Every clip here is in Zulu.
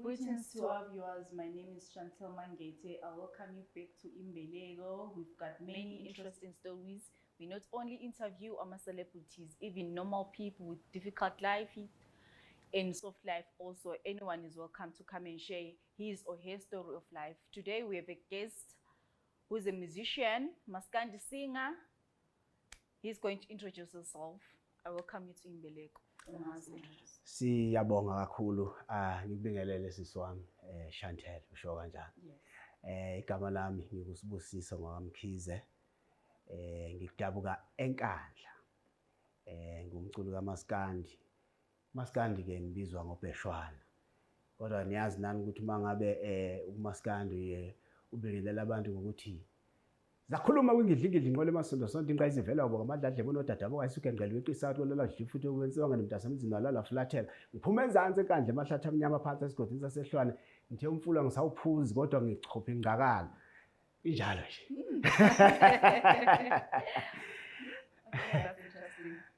Greetings to our viewers. My name is Chantel Mangete. I welcome you back to Imbeleko. We've got many interesting stories. We not only interview our celebrities, even normal people with difficult life and soft life also. Anyone is welcome to come and share his or her story of life. Today we have a guest who is a musician, Maskandi singer. He's going to introduce himself. I welcome you to Imbeleko. Siyabonga kakhulu ngikubingelele siswami Chantel usho kanjani. Igama lami ngikusibusiso ngokamkhize. Ngikudabuka eNkandla. Ngumculi kaMaskandi. Maskandi ke ngibizwa ngoBheshwana. Kodwa niyazi nani ukuthi mangabe uMaskandi ubingelela abantu ngokuthi zakhuluma kwingidlingidli inqole emasonto sonto inqa izivela ngoba amadladle bonodadabo kayisuke ngqelwe iqisa kwelala dli futhi ukwenziwa ngemntasa emzini walala flathela ngiphuma enzansi enkandla emahlatha amnyama phansi esigodini sasehlwane ngithe umfula ngisawuphuzi kodwa ngichopha ingqakala injalo nje.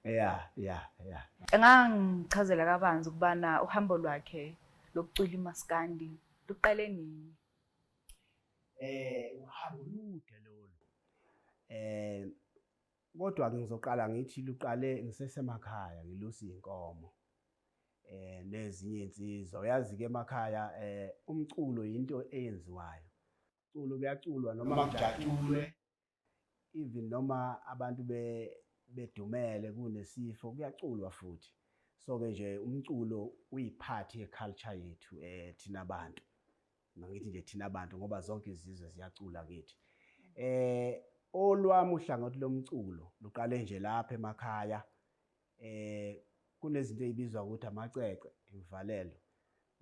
Yeah. Engangichazela kabanzi ukubana uhambo lwakhe lokucula iMaskandi luqale nini? Uhambo lude lolu. Kodwa ngizoqala ngithi luqale ngisesemakhaya ngilusa inkomo. Nezinye insizwa uyazi ke emakhaya umculo into eyenziwayo. Umculo kuyaculwa noma kujaculwe even noma abantu bedumele kunesifo kuyaculwa futhi. So ke nje umculo uyiphathi yeculture yethu thina abantu. Ngithi nje thina abantu ngoba zonke izizwe ziyacula kithi. Olwami uhlangothi lomculo luqale nje lapha emakhaya. Kunezinto ezibizwa ukuthi amacece imvalelo.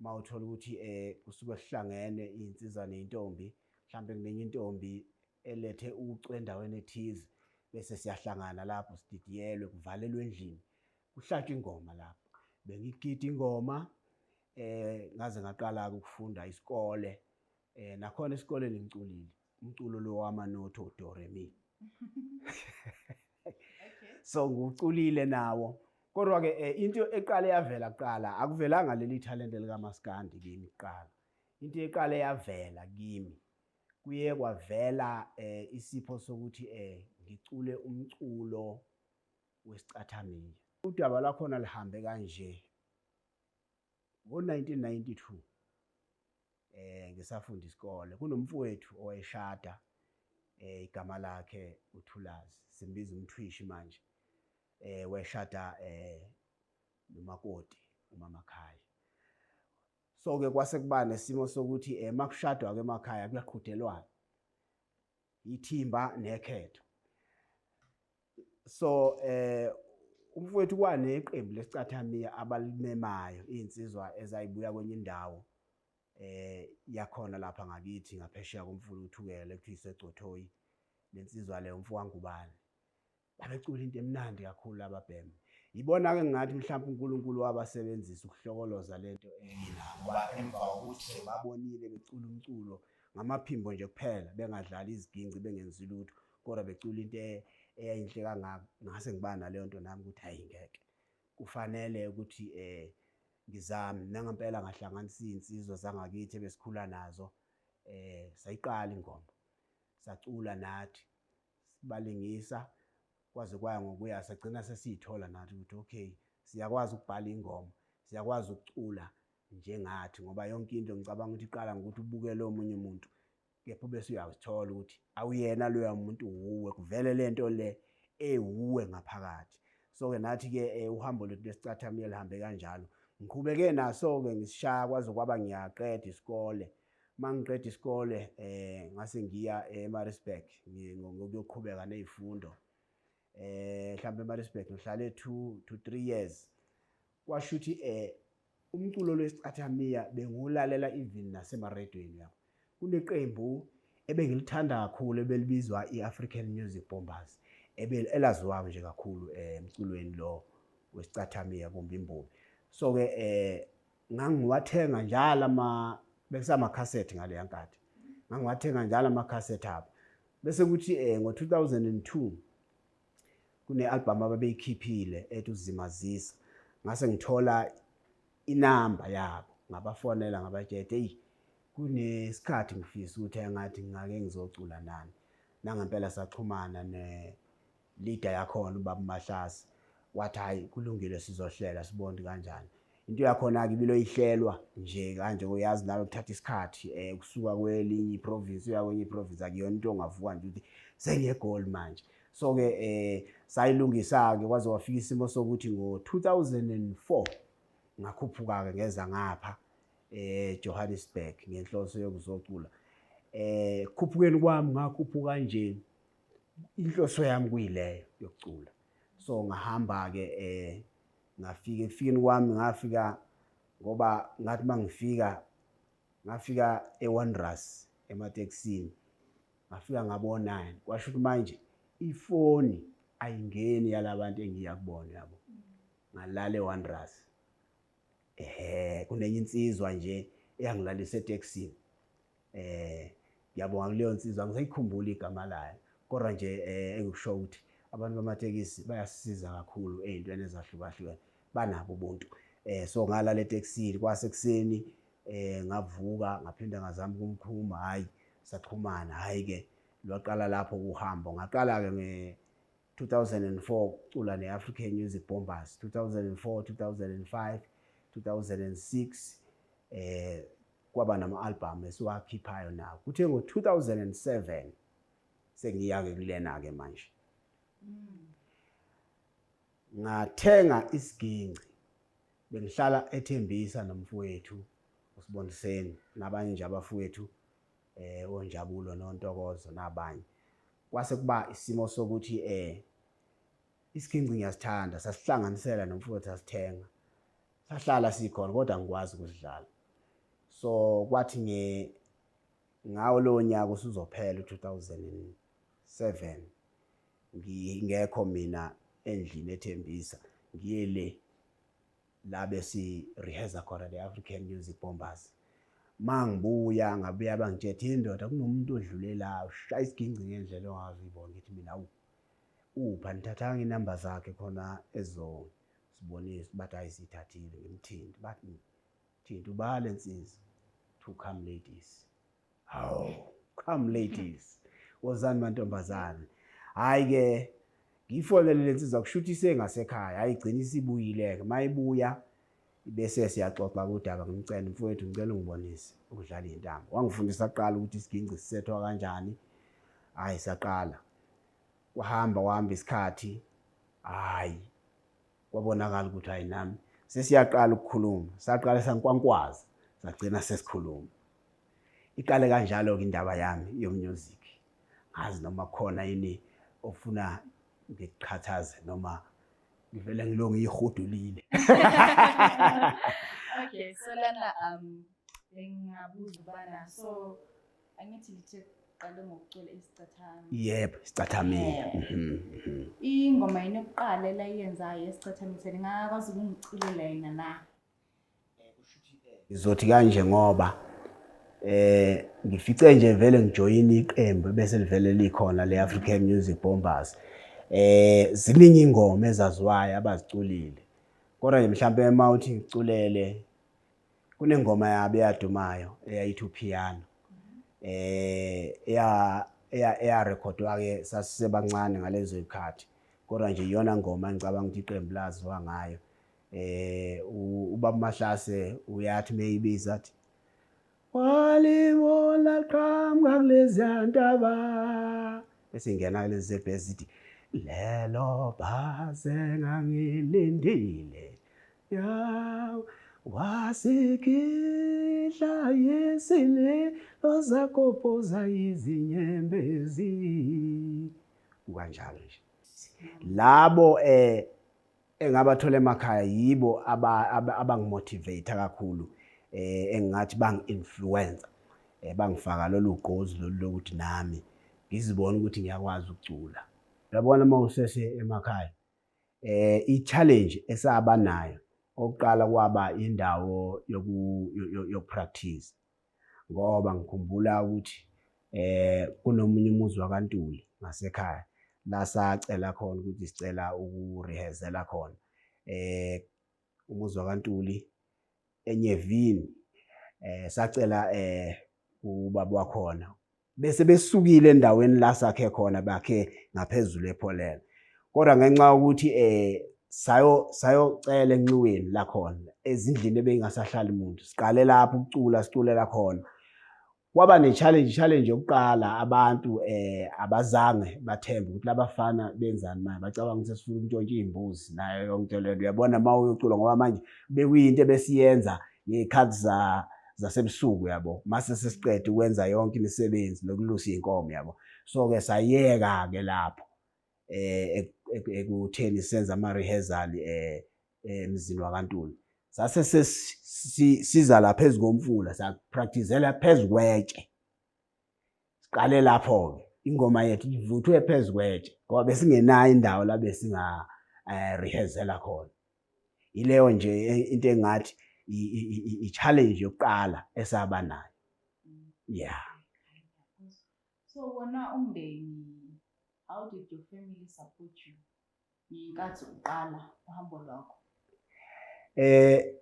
Mawuthola ukuthi kusuke sihlangene insizwa nentombi, mhlambe kunenye intombi elethe ucu endaweni ethize bese siyahlangana lapho sididiyelwe kuvalelwe endlini. Kuhlatshwe ingoma lapho. Bengigida ingoma ngaze ngaqala ukufunda isikole. Nakhona esikoleni ngiculile. Umculo lo wamanothi do re mi. So nguculile nawo. Kodwa ke into eqale yavela kuqala akuvelanga leli talent likaMaskandi kimi kuqala. Into eqale yavela kimi kuye kwavela isipho sokuthi ngicule umculo wesicathamiya. Udaba lakhona lihambe kanje. Ngo-1992 ngisafunda isikole kunomfowethu owayeshada igama lakhe uThulazi simbiza umthwishi manje weshada nomakoti uMamakhaya. So ke kwase kuba nesimo sokuthi makushadwa ke emakhaya kuyaqhudelwana ithimba nekhetho. So umfowethu kwaneqembu lesicathamiya abalimemayo insizwa ezayibuya kwenye indawo yakhona lapha ngakithi ngaphesheya komfula uthukele kuthi isegcothoyi lensizwa le umfowangubani babecula into emnandi kakhulu ababhemu. Yibona ke ngathi mhlawumbe uNkulunkulu wabasebenzisa ukuhlokoloza lento eyina ngoba emva kokuthi babonile becula umculo ngamaphimbo nje kuphela bengadlali iziginci bengenzi lutho kodwa becula into eyinhle kangaka. Ngase ngibana leyo nto nami ukuthi ayingeke kufanele ukuthi ngizame nangempela ngahlanganisa insizwa zangakithi besikhula nazo sayiqala ingoma sacula nathi sibalingisa kwaze kwaya ngokuya sagcina sesithola nathi ukuthi okay siyakwazi ukubhala ingoma siyakwazi ukucula njengathi ngoba yonke into ngicabanga ukuthi iqala ngokuthi ubuke lo omunye umuntu kepha bese uyazithola ukuthi awuyena loya muntu uwe kuvele lento le ewuwe ngaphakathi. So ke nathi ke uhambo lethu lesicathamiya lihambe kanjalo. Ngiqhubeke naso ke ngisishaya kwaze kwaba ngiyaqeda isikole. Mangiqeda isikole ngase ngiya eMaritzburg ngokuyoqhubeka nezifundo. Mhlambe eMaritzburg ngihlale 2 to 3 years. Kwasho ukuthi umculo lwesicathamiya bengiwulalela even nasemaredweni yabo. Kuneqembu ebengilithanda kakhulu ebelibizwa iAfrican Music Bombers elaziwayo nje kakhulu emculweni lo wesicathamiya kumbe imbubi. So ke ngangiwathenga njalo besama cassette ngale yankathi. Ngangiwathenga njalo ama cassette abo. Bese kuthi ngo2002 kune album ababeyikhiphile ethi uzimazisa. Ngase ngithola inamba yabo ngabafonela ngabatshela hey kunesikhathi ngifisa ukuthi engathi ngake ngizocula nani nangempela saxhumana ne leader yakhona ubaba Mahlasi wathi hayi kulungile sizohlela sibone kanjani into yakhona ke ibilo ihlelwa nje kanje uyazi nawe kuthatha isikhathi kusuka kwelinye iprovince uya kwenye iprovince akuyona into ongavuka nje ukuthi sengiye goal manje so ke sayilungisa ke kwaze wafika isimo sokuthi ngo2004 ngakhuphuka ke ngeza ngapha Johannesburg ngenhloso yokuzocula kuphukeni kwami ngakhuphuka nje inhloso yami kuyileyo yokucula so ngahamba ke ngafika efikeni kwami ngafika ngoba ngathi ngafika eWonders emateksini ngafika ngabona kwasho ukuthi manje ifoni ayingeni yalabantu engiyakubona yabo ngalala eWonders kunenye insizwa nje eyangilalisa eTexini ngiyabonga kuleyo insizwa ngisayikhumbula igama layo kodwa nje engikusho ukuthi abantu bamatekisi bayasisiza kakhulu ezintweni ezahlukahlukene banabo ubuntu so ngalala eTexini kwasekuseni ngavuka ngaphinda ngazama ukumkhuluma hayi saxhumana hayi ke lwaqala lapho uhambo ngaqala ke nge2004 ucula neAfrican Music Bombers 2004 2005 2006 kwaba nama-album esiwakhiphayo nawo kuthe ngo2007 sengiyake kulena ke manje ngathenga isiginci bengihlala eThembisa nomfowethu uSibondiseni nabanye nje abafowethu oNjabulo noNtokozo nabanye kwase kuba isimo sokuthi isiginci ngiyasithanda sasihlanganisela nomfowethu asithenga sahlala sikhona kodwa ngikwazi ukusidlala so kwathi ngawo lo nyaka usuzophela u2007 ngingekho mina endlini eThembisa ngiye le la besi rehearsa khona leAfrican Music Bombers mangibuya ngabuya bangitshela indoda kunomuntu odlulela ushaya isiginci ngendlela ongazi ibona ngithi mina upha nithathanga inamba zakhe khona sibonisa bathi ayisithathile ngimthindi bathi thinta ubale insizwa to come ladies come ladies wozani mantombazane hayi ke ngifonele lensizwa kushuthi isengasekhaya ayigcina isibuyile ke mayibuya bese siyaxoxa kodaba ngimcela mfowethu ngicela ungibonise ukudlala intambo wangifundisa kuqala ukuthi isiginci sisethwa kanjani hayi saqala wahamba isikhathi hayi kwabonakala ukuthi hayi nami sesiyaqala ukukhuluma saqala sankwankwaza sagcina sesikhuluma iqale kanjalo ke indaba yami yomusic ngazi noma khona yini ofuna ngiqhathaze noma ngivele ngilonge ihudulile okay so lana engabuza bana so angithi lithe qale ngokucula isicathami yebo isicathami ingoma yini yokuqala elayenzayo esicathami ngingakwazi ukungiculela yena na izothi kanje ngoba ngifice nje vele ngijoyina iqembu bese livele likhona leAfrican Music Bombers ziningi ingoma ezaziwayo abaziculile kodwa nje mhlambe mawuthi ngiculele kunengoma yabe yadumayo eyayithi uPiano eya recordwa ke sasisebancane ngalezo ikhathi kodwa nje iyona ngoma ngicabanga ukuthi iqembu laziwa ngayo ubaba Mahlase uyathi meyibiza athi walibona qhamuka kulezi ndaba bese ingena lezi zebhezithi lelo baze ngangilindile ya wasikidla yesile lozakophoza izinyembezi kanjalo nje labo engabathola emakhaya yibo abangimotivate kakhulu engathi bangi-influencer bangifaka lolu gqozi lolu lokuthi nami ngizibona ukuthi ngiyakwazi ukucula uyabona mawusese emakhaya i-challenge esaba nayo oqala kwaba indawo yokupractice ngoba ngikhumbula ukuthi kunomunye umuzi wakaNtuli ngasekhaya la sacela khona ukuthi sicela ukurehezela khona umuzi wakaNtuli eNyevini sacela ubaba wakhona bese besukile endaweni la sakhe khona bakhe ngaphezulu ePoland. Kodwa ngenxa yokuthi sayocela enxiweni la khona ezindlini ebeyingasahlali umuntu, siqale lapho ukucula siculela khona. Kwaba ne-challenge yokuqala abantu abazange bathembe ukuthi labafana benzani manje, bacabanga ukuthi sifuna ukuntshontsha iy'mbuzi nayo yonke lento. Uyabona uma uyocula ngoba manje bekuyinto ebesiyenza ngey'khathi zasebusuku yabo, mase sesiqeda ukwenza yonke imisebenzi nokulusa iy'nkomo yabo. So-ke sayeka-ke lapho ekutheni senza ama-rehearsal emzini wakaNtuli. Sase siza la phezu komfula sapractice-zela phezu kwetshe. Siqale lapho-ke ingoma yethu ivuthwe phezu kwetshe ngoba besingenayo indawo la besinga rehearsela khona. Ileyo nje into engathi i-challenge yokuqala esaba nayo. Yeah. So wona umndeni, how did your family support you ngenkathi uqala uhambo lwakho?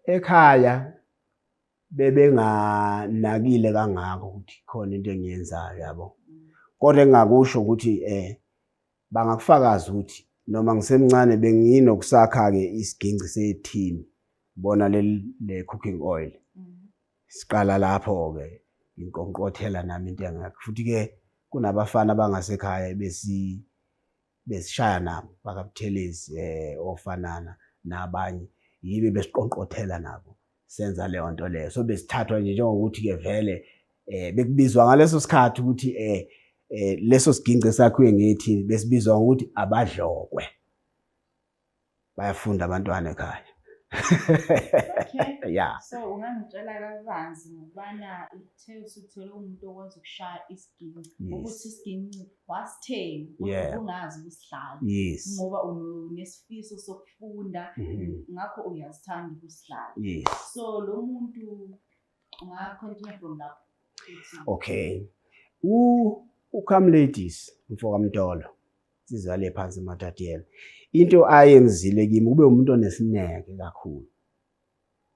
Ekhaya bebenganakile kangako ukuthi khona into engiyenzayo yabo. Kodwa engingakusho ukuthi bangakufakaza ukuthi noma ngisemncane benginokusakha-ke isiginci sethini, bona le cooking oil. Siqala lapho-ke inkonkqothela nami into engakho. Futhi-ke kunabafana abangasekhaya besishaya nabo bakaButhelezi ofanana nabanye. Yibe besiqonqothela nabo senza leyo nto leyo. So besithathwa nje njengokuthi-ke vele bekubizwa ngaleso sikhathi ukuthi leso siginci esakhiwe ngethini besibizwa ngokuthi abadlokwe. Bayafunda abantwana ekhaya. Okay. Yeah. So ungangitshela kabanzi ngokubana uthole umuntu okwazi ukushaya isiginci, ukuthi isiginci wasithenga ungazi ukusidlala. Yes. Ngoba unesifiso sokufunda, ngakho uyazithanda ukusidlala. Yes. So lo muntu unga-continue from lapho. Okay. Come ladies mfoka Mtolo. Sizale phansi eMatatiele. Into ayenzile kimi ube umuntu onesineke kakhulu.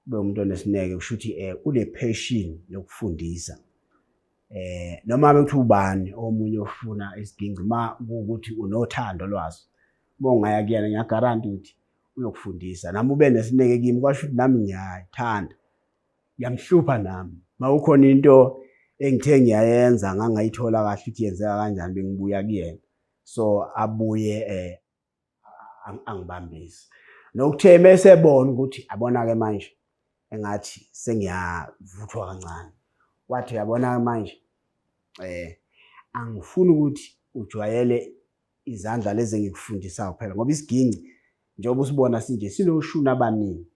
Ube umuntu onesineke kusho ukuthi une passion yokufundisa. Noma bethi ubani omunye ofuna isiginci ma ukuthi unothando lwazo. Uma ungaya kuyena ngiyaguarantee ukuthi uyokufundisa. Nami ube nesineke kimi kwasho ukuthi nami ngiyathanda. Yamhlupha nami. Mawukhona into engithe ngiyayenza ngangayithola kahle ukuthi yenzeka kanjani bengibuya kuyena. So abuye angibambise. Nokuthe mesebona ukuthi abona-ke manje engathi sengiyavuthwa kancane. Wathi uyabona manje angifuni ukuthi ujwayele izandla lezi engikufundisayo kuphela ngoba isiginci njengoba usibona sinje sinoshuni abaningi.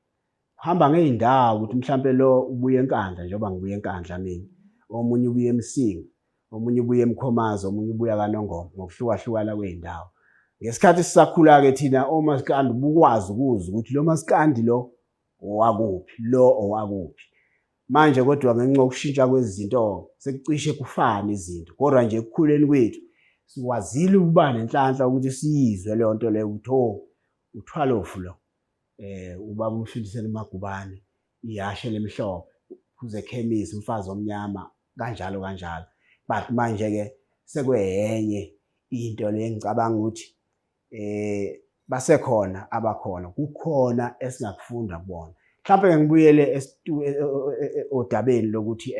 Uhamba ngey'ndawo ukuthi mhlampe lo ubuye eNkandla njengoba ngibuye eNkandla mina. Omunye ubuye eMsinga, omunye ubuye eMkhomazi, omunye ubuya kaNongoma ngokuhlukahlukana kwey'ndawo. Ngesikhathi sisakhula-ke thina omasikandi ubukwazi ukuzwa ukuthi lo masikandi lo owakuphi, lo owakuphi. Manje kodwa ngenxa yokushintsha kwezinto sekucishe kufane izinto. Kodwa nje ekukhuleni kwethu sikwazile ukuba nenhlanhla ukuthi siyizwe leyo nto leyo ukuthi uthwalofu lo. Ubaba umfundisele uMagubane, ihashe lemhlophe, uphuze ekhemisi, umfazi omnyama, kanjalo kanjalo. But manje-ke sekweyenye into le ngicabanga ukuthi basekhona abakhona, kukhona esingakufunda kubona. Mhlawumbe ngibuyele odabeni lokuthi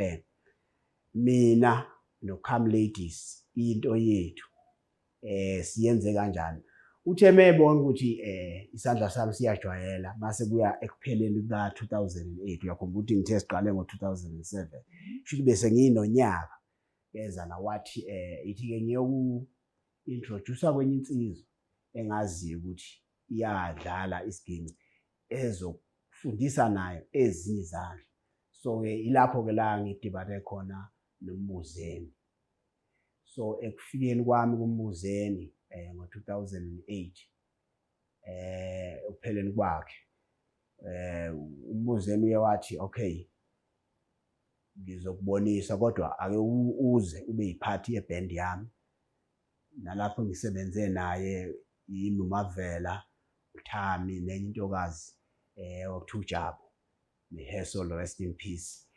mina no-Come Ladies into yethu siyenze kanjani. Uthe mebona ukuthi isandla sami siyajwayela mase kuya ekupheleni kuka-2008 uyakhumbula ukuthi ngithe siqale ngo-2007 futhi bese nginonyaka yeza na wathi ithi-ke ngiyoku-introduce kwenye insizwa engaziyo ukuthi iyadlala isiginci ezokufundisa nayo ezinye izandla. So-ke ilapho-ke la ngidibane khona noMbuzeni. So ekufikeni kwami kuMbuzeni ngo-2008 ekupheleni kwakhe uMbuzeni uye wathi okay ngizokubonisa kodwa ake uze ube yiphathi yebhendi yami. Nalapho ngisebenze naye iNomavela, uThami nenye intokazi okuthiwa uJabu. may her soul rest in peace.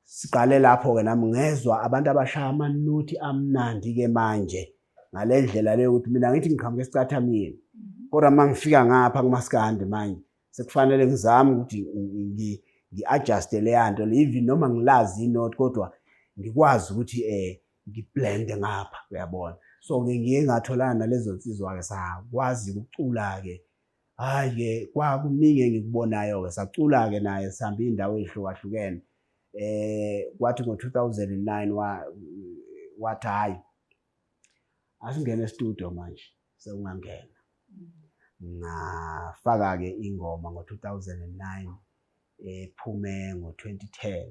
Siqale lapho ke nami ngezwa abantu abashaya amanuthi amnandi ke manje ngale ndlela leyo ukuthi mina ngithi ngiqhamuka esicathamini kodwa mangifika ngapha kuMaskandi manje sekufanele ngizame ukuthi ngi-adjuste le yanto even noma ngilazi inote kodwa ngikwazi ukuthi ngiblend ngapha uyabona. So ke ngiye ngatholana nalezo nsizwa ke sakwazi ukucula ke. Hayi ke kwakuningi engikubonayo ke sacula ke naye sihamba indawo ezihlukahlukene. Kwathi ngo-2009 wathi hayi asingene e-studio manje sekungangena. Ngafaka ke ingoma ngo-2009 ephume ngo-2010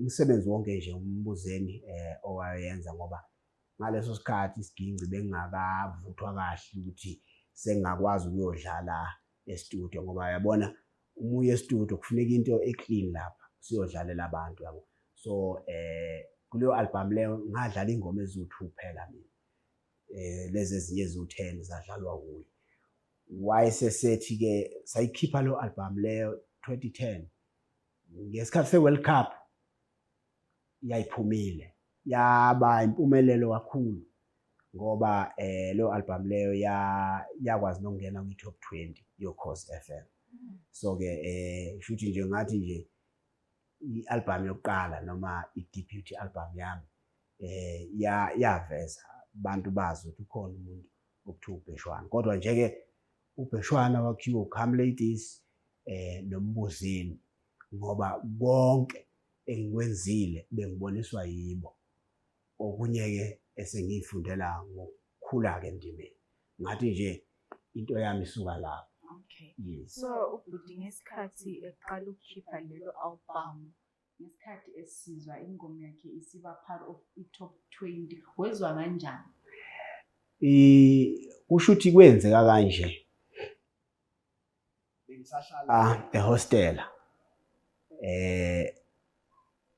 umsebenzi wonke nje umbuzeni owayenza ngoba ngaleso sikhathi isiginci bengingakavuthwa kahle ukuthi sengakwazi ukuyodlala e-studio ngoba yabona umuye e-studio kufuneka into eclean lapha siyodlalela abantu yabo. So kuleyo album leyo ngadlala ingoma eziwu-2 kuphela mina. Lezi ezinye eziwu-10 zadlalwa kuye. Wayesesethi ke sayikhipha lo album leyo 2010 ngesikhathi se-World Cup yayiphumile yaba impumelelo kakhulu ngoba lo album leyo yakwazi nokungena kwi-top 20 yoKhozi FM. So ke futhi nje ngathi nje i-album yokuqala noma i-debut album yami yaveza abantu bazi ukuthi ukhona umuntu okuthiwa uBheshwana kodwa nje ke uBheshwana wakhiwa uCome Ladies noMbuzini ngoba konke engikwenzile bengiboniswa yibo. Okunye ke esengiyifundela ngokukhula ke ndimeni ngathi nje into yami isuka lapho. Okay. Yes. So ubhuti ngesikhathi eqala ukukhipha lelo album ngesikhathi esizwa ingoma yakhe isiba part of i-top 20 wezwa kanjani? Kusho ukuthi kwenzeka kanje. Bengisahlala ehostela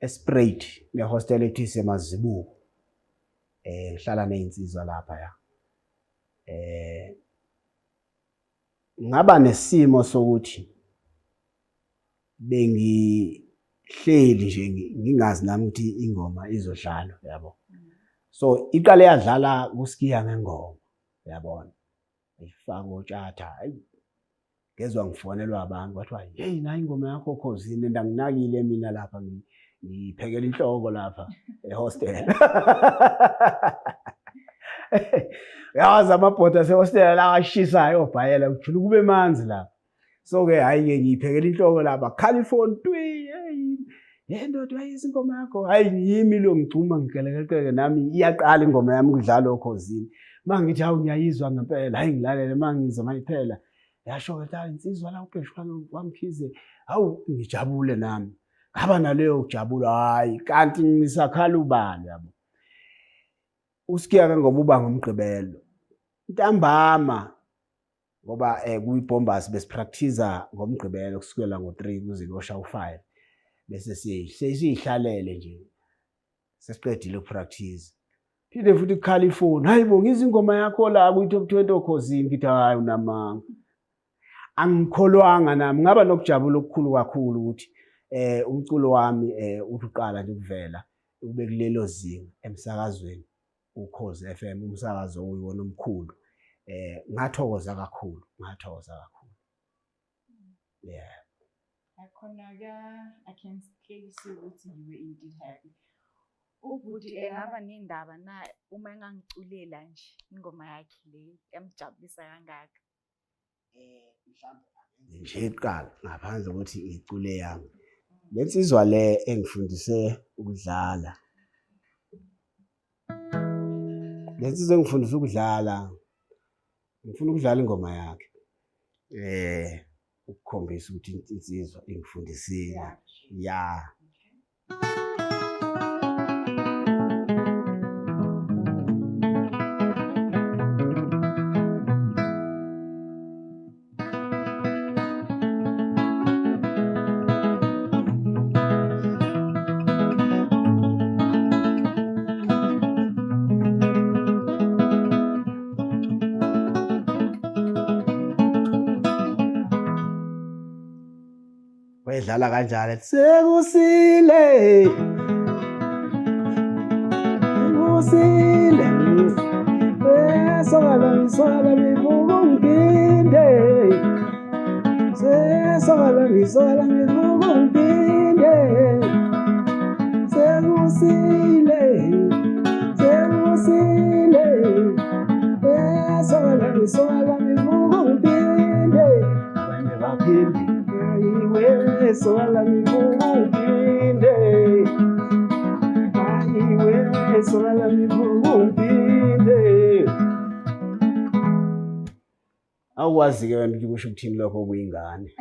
Esprit nehostel ethi seMazibuko. Ngihlala nezinsizwa lapha ya. Ngaba nesimo sokuthi bengihleli nje ngingazi nami ukuthi ingoma izodlalwa yabo. So iqale yadlala kuSikiya ngengoma yabona. Ifaka uTshatha hayi ngezwe ngifonelwa abantu bathiwa hey na ingoma yakho Khosini anginakile mina lapha ngiphekela inhloko lapha ehostel. Yazi amabhoda sehostela la ashisayo obhayela kujula kube manzi lapha. So ke hayi ke ngiphekela inhloko lapha California twi hey ndoda ayizingoma yakho hayi yimi lo ngicuma ngikelekeleke nami iyaqala ingoma yami ukudlala oKhosini. Mangithi hawu ngiyayizwa ngempela hayi ngilalele mangizwa mayiphela yasho ukuthi hayi insizwa la uBheshwana wamkhize hawu ngijabule nami. Ngaba naleyo kujabula hayi kanti ngisakhala ubani yabo. uSikiya ngoba uba ngomgqibelo ntambama ngoba kuyiBombas besipractice ngomgqibelo kusukela ngo3 kuze kuyosha u5 bese siyihlalele nje sesiqedile ukupractice phinde futhi kuCalifornia hayibo ngizingoma yakho la kwi-top 20 oKhosini ngithi hayi unamanga angikholwanga nami ngaba nokujabula okukhulu kakhulu ukuthi umculo wami uthi uqala nje ukuvela ube kulelo zinga emsakazweni uKhozi FM umsakazo oyiwona omkhulu. Ngathokoza kakhulu. Yeah. I can clearly see ukuthi you were indeed happy. Ubhuti engaba nendaba na uma engangiculela nje ingoma yakhe le yamjabulisa kangaka. Mhlambe nje iqala ngaphandle ukuthi icule yami. Lensizwa le engifundise ukudlala. Lensizwa engifundise ukudlala. Ngifuna ukudlala ingoma yakhe. Ukukhombisa ukuthi insizwa ingifundisile. Yeah. idlala kanjalo sekusile sekusile sokala mivuko ngipinde sokala mivuko ngipinde sekusile sokala mivuko ngipinde abanye baphinde ayiwe sokala mivuko ngipinde ayiwe sokala mivuko ngipinde. Awukwazi-ke wena ukuthi kusho ukuthini lokho kuyingane.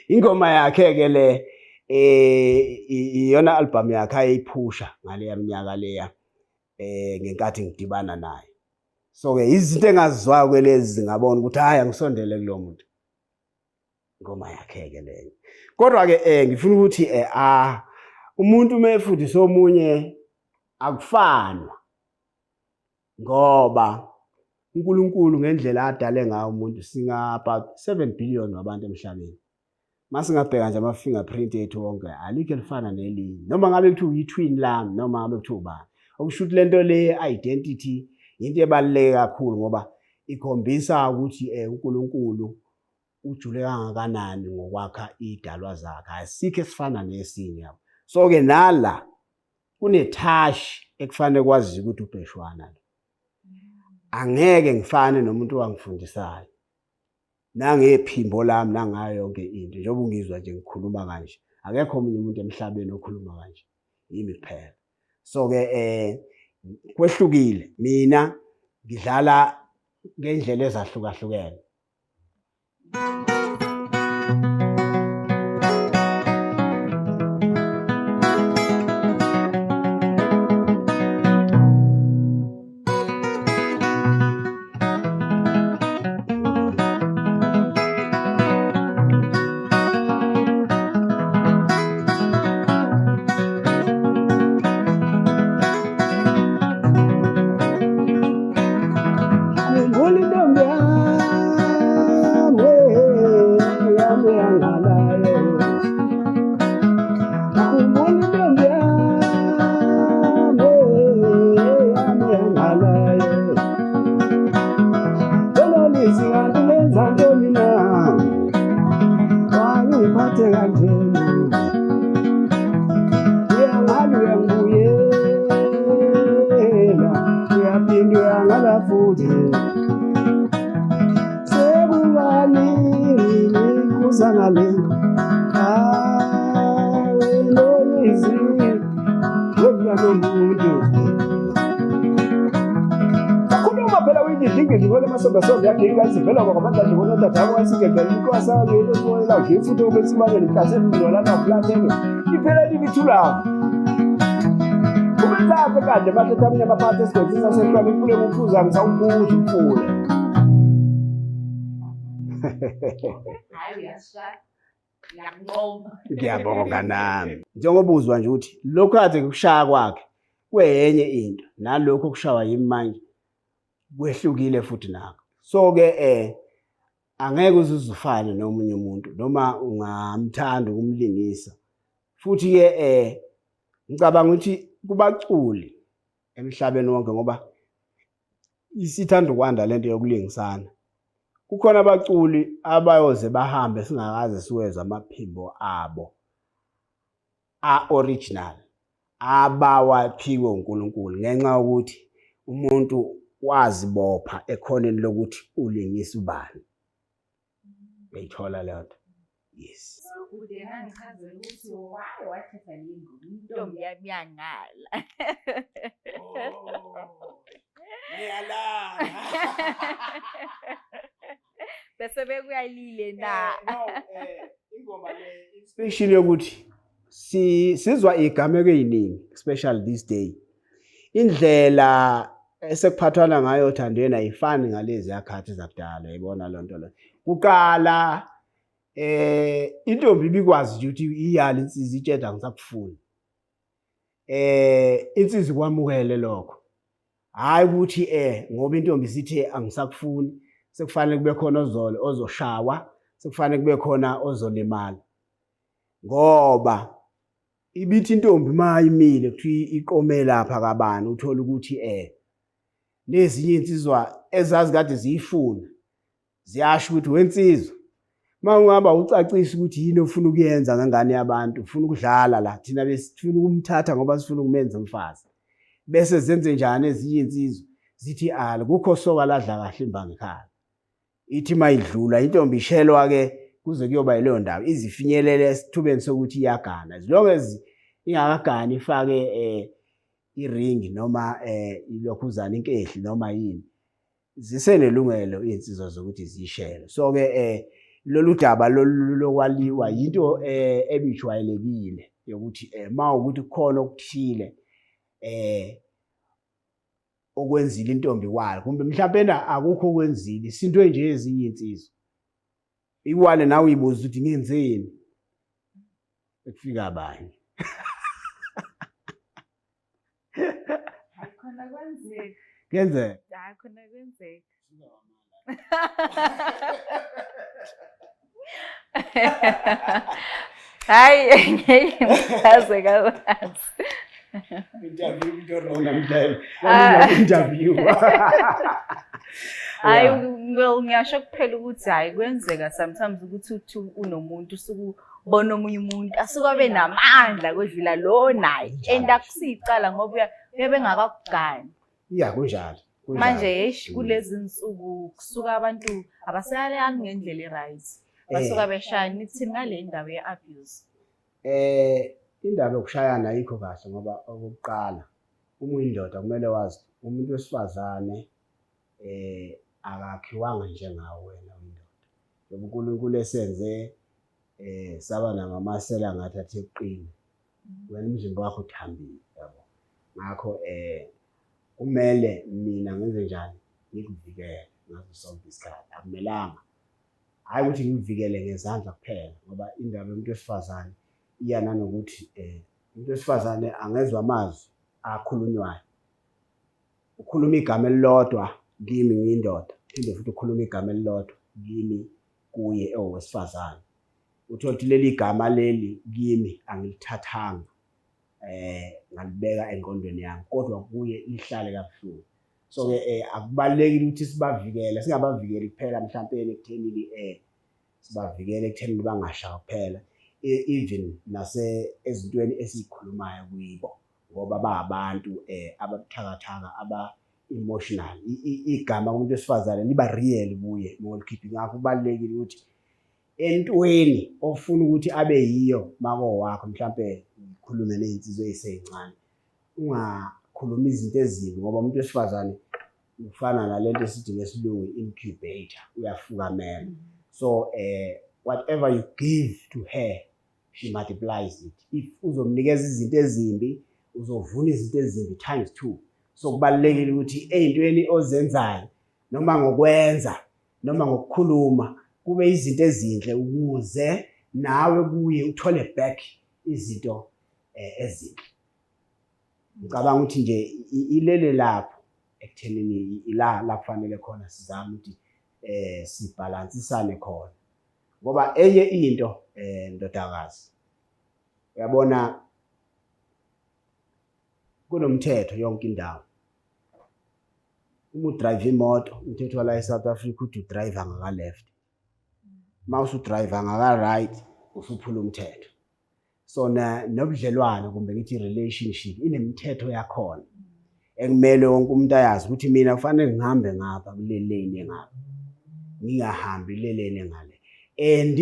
Ingoma yakhe-ke le iyona album yakhe ayiphusha ngaleya minyaka leya ngenkathi ngidibana naye. So-ke izinto engazizwayo kwelezi zingabona ukuthi hhayi angisondele kulo muntu. Ingoma yakhe-ke leyo. Kodwa-ke ngifuna ukuthi umuntu uma efundisa omunye akufanwa ngoba uNkulunkulu ngendlela adale ngayo umuntu singa-about 7 billion wabantu emhlabeni. Masingabheka nje ama-fingerprint ethu wonke alikho elifana nelinye noma ngabe kuthiwa yi-twin lami noma ngabe kuthiwa ubani. Okusho ukuthi lento le identity into ebaluleke kakhulu ngoba ikhombisa ukuthi uNkulunkulu ujule kangakanani ngokwakha idalwa zakhe. Asikho esifana nesinye. So-ke nala kunethashi ekufanele kwazi ukuthi ubheshwana lo. Angeke ngifane nomuntu owangifundisayo. Nangephimbo lami nangayo yonke into. Njengoba ungizwa nje ngikhuluma kanje. Akekho omunye umuntu emhlabeni okhuluma kanje. Yimi kuphela. So-ke kwehlukile. Mina ngidlala ngendlela ezahlukahlukene. Sonda yakhe ingazivela kwabantu ndibona uDadabo wasigegela inkosa leyo soyela ngifuthe kube simamele ihlase ngidolana naflathe iphela libithula kubenza apha kade bathatha amanye amaphathi esigwethu sasehlwa imfule ukuphuza ngisawubuza umfule. Hayi uyashaya ngiyabonga. Ngiyabonga nami. Njengoba uzwa nje ukuthi lokho kade kushaya kwakhe kweyenye into nalokho kushawa yimi manje kwehlukile futhi nakho. So-ke angeke uzufane nomunye umuntu noma ungamthanda ukumlingisa. Futhi-ke ngicabanga ukuthi kubaculi emhlabeni wonke ngoba isithanda ukwanda lento yokulingisana. Kukhona abaculi abayoze bahambe singakaze siwezwe amaphimbo abo a-original abawaphiwe uNkulunkulu ngenxa yokuthi umuntu wazibopha ekhoneni lokuthi ulingisa ubani. Uyayithola leyo nto? Yes. Ude ngichazela ukuthi why wathatha le ngoma intombi yami yangala. Ngiyalala. Bese bekuyalile na. Ingoma le special yokuthi sizwa igameko eziningi especially this day. Indlela esekuphathwana ngayo othandweni ayifani ngalezi yakhathi zakudala yayibona lonto lo. Kuqala intombi ibikwazi ukuthi iyali insizwa itsheda ngisakufuni. insizwa kwamukele lokho. Hayi ukuthi ngoba intombi sithi angisakufuni, sekufanele kube khona ozoshawa, sekufanele kube khona ozolimala. Ngoba ibithi intombi mayimile kuthi iqome lapha kabani uthola ukuthi lezinye insizwa ezazi kade ziyifuna ziyasho ukuthi wensizwa mawungaba ucacisa ukuthi yini ofuna ukuyenza ngengane yabantu, ufuna ukudlala la thina besifuna ukumthatha ngoba sifuna ukumenza umfazi. Bese zenze njani ezinye insizwa zithi kukho soka ladla kahle imbangi ekhaya. Ithi mayidlula intombi ishelwa ke kuze kuyoba yileyo ndawo izifinyelele esithubeni sokuthi iyagana. As long as ingakagani ifake iringi noma ilokhuzana inkehli noma yini, zisenelungelo iy'nsizwa zokuthi ziyishele. So ke lolu daba lokwaliwa yinto ebijwayelekile yokuthi mawukuthi kukhona okuthile okwenzile intombi wayo, kumbe mhlawumbe akukho okwenzile, isinto nje ezinye insizwa. Ikwale nawe uyibuza ukuthi ngenzeni ekufika abanye. Khona kwenzeka. Kuyenzeka. Hayi khona kwenzeka. Hayi ngeke ngichaze kabanzi. Interview into wrong namhlanje. Interview. Hayi ngiyasho kuphela ukuthi hayi kwenzeka sometimes ukuthi uthi unomuntu usukubona omunye umuntu asuke namandla kodlula lo naye and akusicala ngoba uyabe engakakugani. Yeah kunjalo. Manje kulezi insuku kusuka abantu abasayalani ngendlela eright. Basuka beshaya nithi ngale ndaba ye-abuse. Indaba yokushayana ayikho kahle ngoba okokuqala uma uyindoda kumele wazi umuntu wesifazane akakhiwanga njengawe wena uyindoda. Ngoba uNkulunkulu esenze saba namamasela ngathi athe uqine. Wena umzimba wakho uthambile yabo. Ngakho kumele mina ngenze njani ngikuvikele ngaso sonke isikhathi. Akumelanga hayi ukuthi ngivikele ngezandla kuphela ngoba indaba yomuntu wesifazane iya nanokuthi umuntu wesifazane angezwa amazwi akhulunywayo. Ukhuluma igama elilodwa kimi ngiyindoda, phinde futhi ukhuluma igama elilodwa kimi kuye owesifazane. Uthola ukuthi leli gama leli kimi angilithathanga ngalibeka engqondweni yami kodwa kuye lihlale kabuhlungu. So ke akubalekile ukuthi sibavikele, singabavikeli kuphela mhlawumbe ekutheni sibavikele ekutheni bangashawa kuphela, even ezintweni esikhulumayo kuyibo ngoba bayabantu ababuthakathaka aba-emotional. Igama kumuntu wesifazane liba real kuye ngolikhiphi. Ngakho kubalekile ukuthi entweni ofuna ukuthi abe yiyo mako wakho mhlawumbe ukhulume ney'nsizwa ey'sencane, ungakhuluma izinto ezimbi ngoba umuntu wesifazane ufana nalento esithi ngesilungu incubator, uyafukamela. So whatever you give to her she multiplies it. If uzomnikeza izinto ezimbi uzovuna izinto ezimbi ×2. So kubalekile ukuthi ey'ntweni ozenzayo noma ngokwenza noma ngokukhuluma kube izinto ezinhle ukuze nawe kuye uthole back izinto ezinhle. Ngicabanga ukuthi nje ilele lapho ekuthenini la kufanele khona sizame ukuthi sibhalansisane khona ngoba enye into ndodakazi uyabona kunomthetho yonke indawo. Uma udrive imoto umthetho wala eSouth Africa uthi udrive ngaka left, mawusu drive ngaka right usuphula umthetho. So nobudlelwane kumbe ngithi relationship inemithetho yakhona ekumele wonke umuntu ayazi ukuthi mina kufanele ngihambe ngapha kule lane engapha, ngingahambi le lane engale. And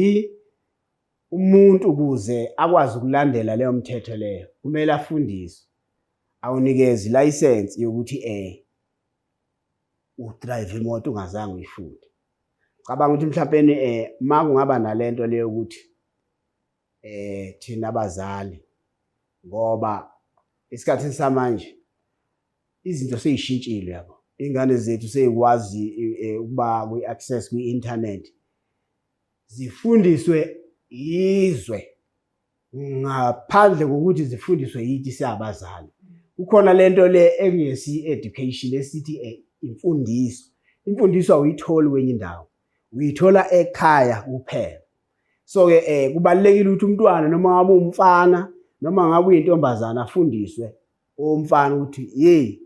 umuntu ukuze akwazi ukulandela leyo mthetho leyo kumele afundiswe, awunikeze license yokuthi udrive imoto ungazange uyifunde. Cabanga ukuthi mhlawumbe makungaba nalento leyo ukuthi thina abazali ngoba isikhathi samanje izinto seyishintshile yabo. Ingane zethu seyikwazi ukuba kwi-access kwi-internet, zifundiswe izwe ngaphandle kokuthi zifundiswe yithi siyabazali. Kukhona lento le ekuyesi education esithi imfundiso. Imfundiso awuyitholi kwenye indawo. Uyithola ekhaya kuphela. So ke kubalekile ukuthi umntwana noma ngabe umfana noma ngabe uyintombazana afundiswe umfana ukuthi hey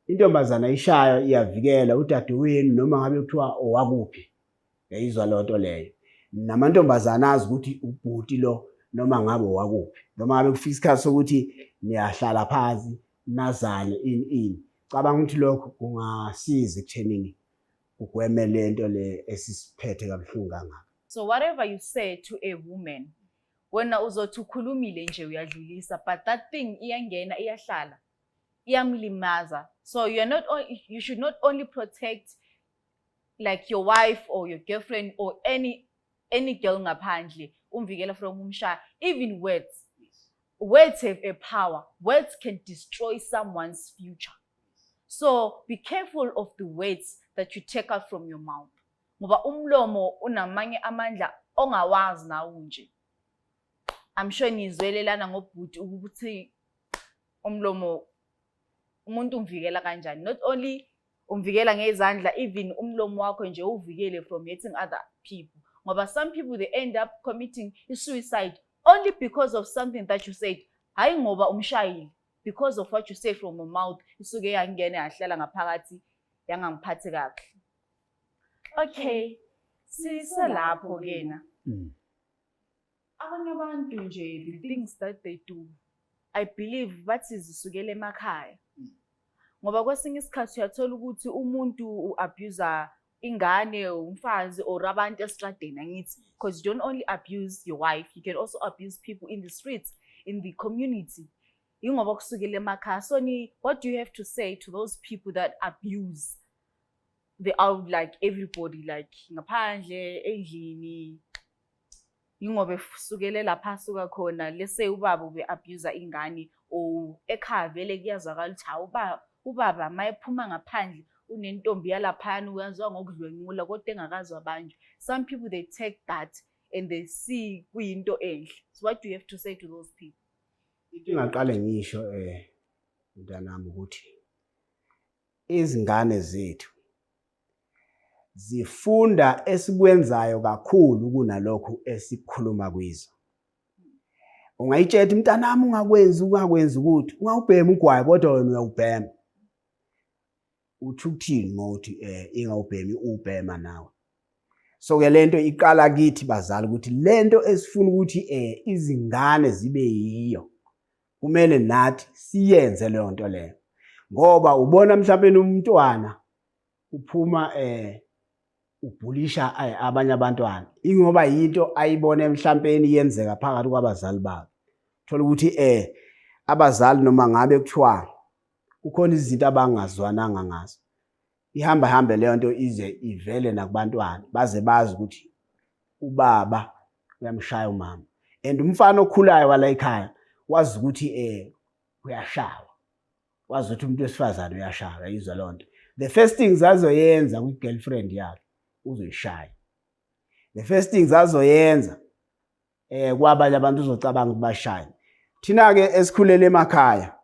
intombazana ishaya iyavikela udadewenu noma ngabe kuthiwa owakuphi. Yayizwa lonto leyo. Namantombazana azi ukuthi ubhuti lo noma ngabe owakuphi. Noma ngabe kufika isikhathi sokuthi niyahlala phansi nazane ini. Cabanga ukuthi lokho kungasiza ekuthenini ugweme lento le esisiphethe kabuhlungu kangaka. So whatever you say to a woman, wena uzothi ukhulumile nje uyadlulisa, but that thing iyangena iyahlala, iyamlimaza. So you should not only protect like your wife or your girlfriend or any girl ngaphandle umvikela from umshaya. Even words have a power. Words can destroy someone's future. So be careful of the words that you take out from your mouth. Ngoba umlomo unamanye amandla ongawazi nawo nje. I'm sure nizwelelana ngobhuti ukuthi umlomo umuntu umvikela kanjani. Not only umvikela ngezandla, even umlomo wakho nje uvikele from hurting other people. Ngoba some people they end up committing suicide only because of something that you said. Hayi ngoba umshayile, because of what you say from your mouth isuke yangena yahlala ngaphakathi yangangiphathi kahle. Okay, siselapho kena. Abanye abantu nje the things that they do, I believe bathi zisukela emakhaya. Ngoba kwesinye isikhathi uyathola ukuthi umuntu uabuser ingane umfazi or abantu estradeni angithi, because you don't only abuse your wife, you can also abuse people in the streets, in the community. Ingoba kusukela emakhaya. So what do you have to say to those people that abuse? They are like everybody, like ngaphandle endlini. Ingoba kusukela lapha suka khona, let's say ubaba ube abuser ingane or ekhaya vele kuyazwakala ukuthi ubaba mayephuma ngaphandle unentombi yalaphana uyazwa ngokudlwengula kodwa engakazwa abantu. Some people they take that and they see kuyinto enhle. So what do you have to say to those people? Into engaqale ngisho mntanami ukuthi izingane zethu zifunda esikwenzayo kakhulu kunalokho esikhuluma kwizo. Ungayitshela mntanami ungakwenzi ukuthi ungawubhema ugwayi kodwa wena uyawubhema. Uthi ukuthini ngokuthi ingawubhemi ubhema nawe. So ke lento iqala kithi bazali ukuthi lento esifuna ukuthi izingane zibe yiyo kumele nathi siyenze leyo nto leyo. Ngoba ubona mhlawumbe umntwana uphuma ubhulisha abanye abantwana ingoba yinto ayibone mhlawumbe iyenzeka phakathi kwabazali babo. Thola ukuthi abazali noma ngabe kuthiwa kukhona izinto abangazwananga ngazo, ihamba leyo nto ize ivele nakubantwana baze bazi ukuthi ubaba uyamshaya umama. And umfana okhulayo wala ekhaya wazi ukuthi uyashawa, wazi ukuthi umuntu wesifazane uyashawa, yizwa lonto. The first things azoyenza kwi-girlfriend yakhe uzoyishaya. The first things azoyenza kwabanye abantu uzocabanga ukubashaya. Thina ke esikhulele emakhaya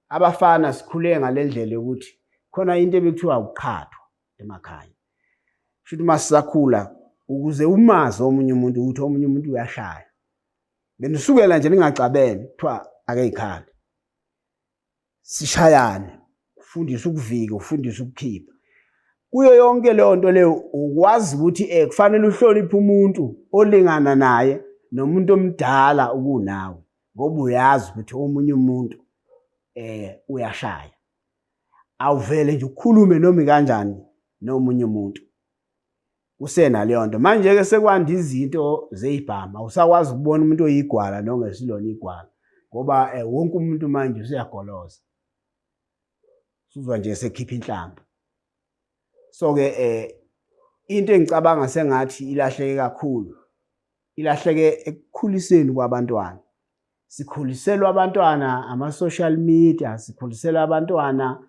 abafana sikhule ngalendlela yokuthi khona into ebekuthiwa uqhathwa emakhaya. Futhi masisakhula ukuze umazi omunye umuntu ukuthi omunye umuntu uyashaya. Benisukela nje ningacabene kuthiwa ake ikhali. Sishayane, ufundisa ukuvika, ufundisa ukukhipha. Kuyo yonke leyo nto leyo ukwazi ukuthi kufanele uhloniphe umuntu olingana naye nomuntu omdala ukunawe ngoba uyazi ukuthi omunye umuntu uyashaya. Awuvele nje ukhulume noma kanjani nomunye umuntu. Usena leyo nto manje ke sekwanda izinto zezibhama usakwazi ukubona umuntu oyigwala nongesilona igwala ngoba wonke umuntu manje usiyagoloza. Sizwa nje sekhipha inhlamba. So ke into engicabanga sengathi ilahleke kakhulu. Ilahleke ekukhuliseni kwabantwana. Sikhuliselwa abantwana ama-social media, sikhuliselwa abantwana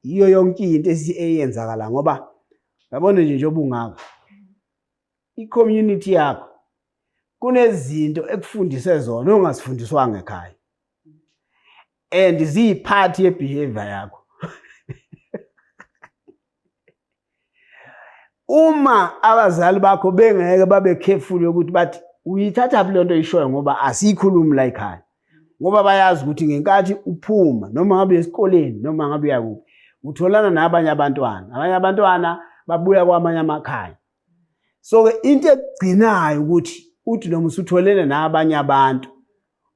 iyo yonke into eyenzakala ngoba yabona nje njengoba ungaka i-community yakho kunezinto ekufundise zona ongasifundiswanga ekhaya and ziyiphathi yebehavior yakho. Uma abazali bakho bengeke babe careful ukuthi bathi uyithatha le nto ishoyo ngoba asiyikhulumi la ekhaya, ngoba bayazi ukuthi ngenkathi uphuma noma ngabe esikoleni noma ngabe uyakuphi utholana nabanye abantwana babuya kwamanye amakhaya. So ke into egcinayo ukuthi uthi noma usutholene nabanye abantu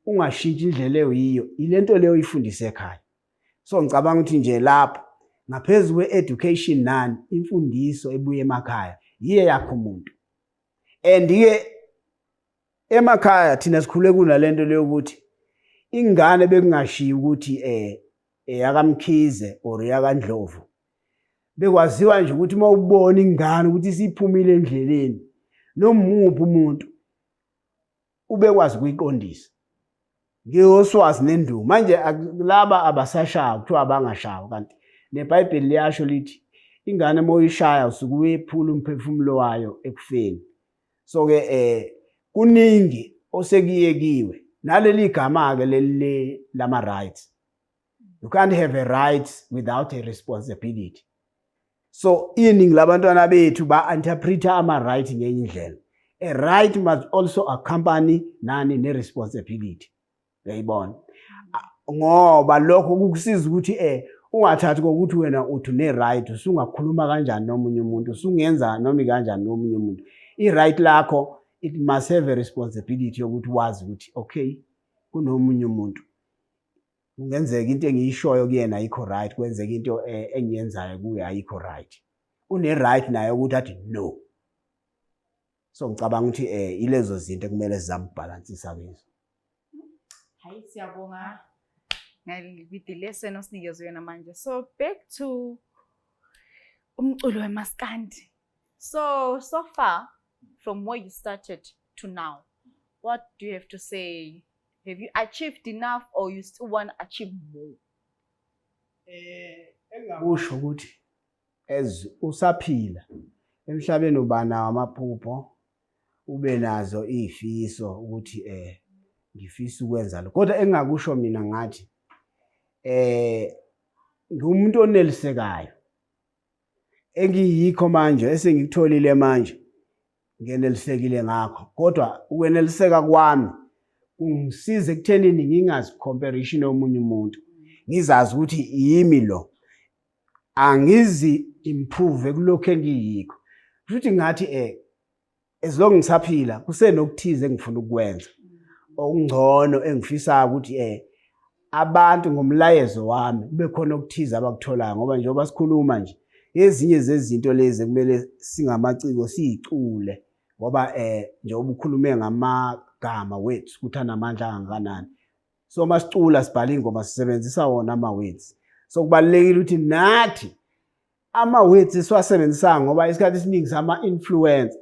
ungashintshi indlela eyiyo ilento leyo uyifundise ekhaya. So ngicabanga ukuthi nje lapho ngaphezulu kwe-education nani imfundiso ebuye emakhaya yiye yakho umuntu. And ke emakhaya thina sikhule kunalento leyo ukuthi ingane bekungashiyi ukuthi yakamkhize or yakandlovu. Bekwaziwa nje ukuthi uma ubona ingane ukuthi siphumile endleleni nomuphi umuntu ubekwazi ukuyiqondisa. Ngiyoswazi nendumo manje laba abasashaya kuthiwa abangashawa kanti neBhayibheli liyasho lithi ingane moyishaya usuke uyephula umphefumulo wayo ekufeni. So ke kuningi osekuyekiwe naleli gama ke leli lama rights. You can't have a right without a responsibility. So iningi labantwana bethu ba-interpreta ama-right ngenye indlela. A right must also accompany nani ne-responsibility. Uyayibona? Ngoba lokho kukusiza ukuthi ungathathi kokuthi wena uthi ne-right usungakhuluma kanjani nomunye umuntu, usungenza noma kanjani nomunye umuntu. I-right lakho it must have a responsibility yokuthi wazi ukuthi okay kunomunye umuntu. Kungenzeka into engiyishoyo kuyena ayikho right, kwenzeka into engiyenzayo kuye ayikho right. Une-right naye ukuthi athi no. So ngicabanga ukuthi ilezo zinto ekumele sizame ukubhalansisa kuzo. Hayi siyabonga with the lesson osinikeze yona manje. So back to umculo weMaskandi. So far from where you started to now, what do you have to say? Have you achieved enough or you still want to achieve more? Engakusho ukuthi usaphila emhlabeni ubana amaphupho ube nazo izifiso ukuthi ngifisa ukwenza lo. Kodwa engakusho mina ngathi ngumuntu onelisekayo. Engiyikho manje esengikutholile manje ngenelisekile ngakho. Kodwa ukweneliseka kwami ungisize ekuthenini ngingazi comparison nomunye umuntu. Ngizazi ukuthi yimi lo. Angizi improve kulokho engiyikho. Futhi ngathi as long ngisaphila kusenokuthize engifuna ukwenza. Okungcono engifisa ukuthi abantu ngomlayezo wami kube khona okuthize abakutholayo ngoba njengoba sikhuluma nje ezinye zezinto lezi kumele singamaciko siyicule ngoba njengoba ukhulume ngamagama wethu ukuthi anamandla kangakanani. So masicula sibhala ingoma sisebenzisa wona ama-words. So kubalulekile ukuthi nathi ama-words esiwasebenzisa ngoba isikhathi esiningi sama-influencer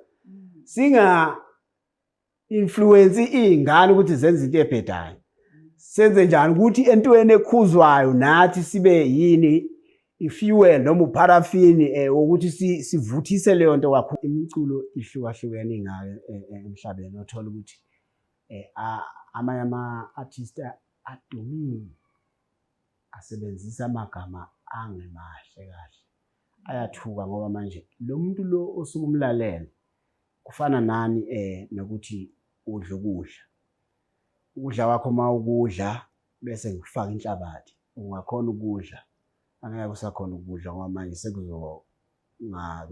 singa influence izingane ukuthi zenze into ebhedayo. Senze njani ukuthi entweni ekhuzwayo nathi sibe yini ifuel noma uparafini ukuthi sivuthise leyo nto wakho. Imiculo ihlukahlukene ngayo emhlabeni othola ukuthi amanye ama-artist adumile asebenzisa amagama angemahle kahle. Ayathuka ngoba manje lo muntu lo osukumlalela kufana nani nokuthi udla ukudla kwakho mawukudla bese ngikufaka inhlabathi ungakhona ukudla angeke usakhona ukudla ngoba manje sekuzobe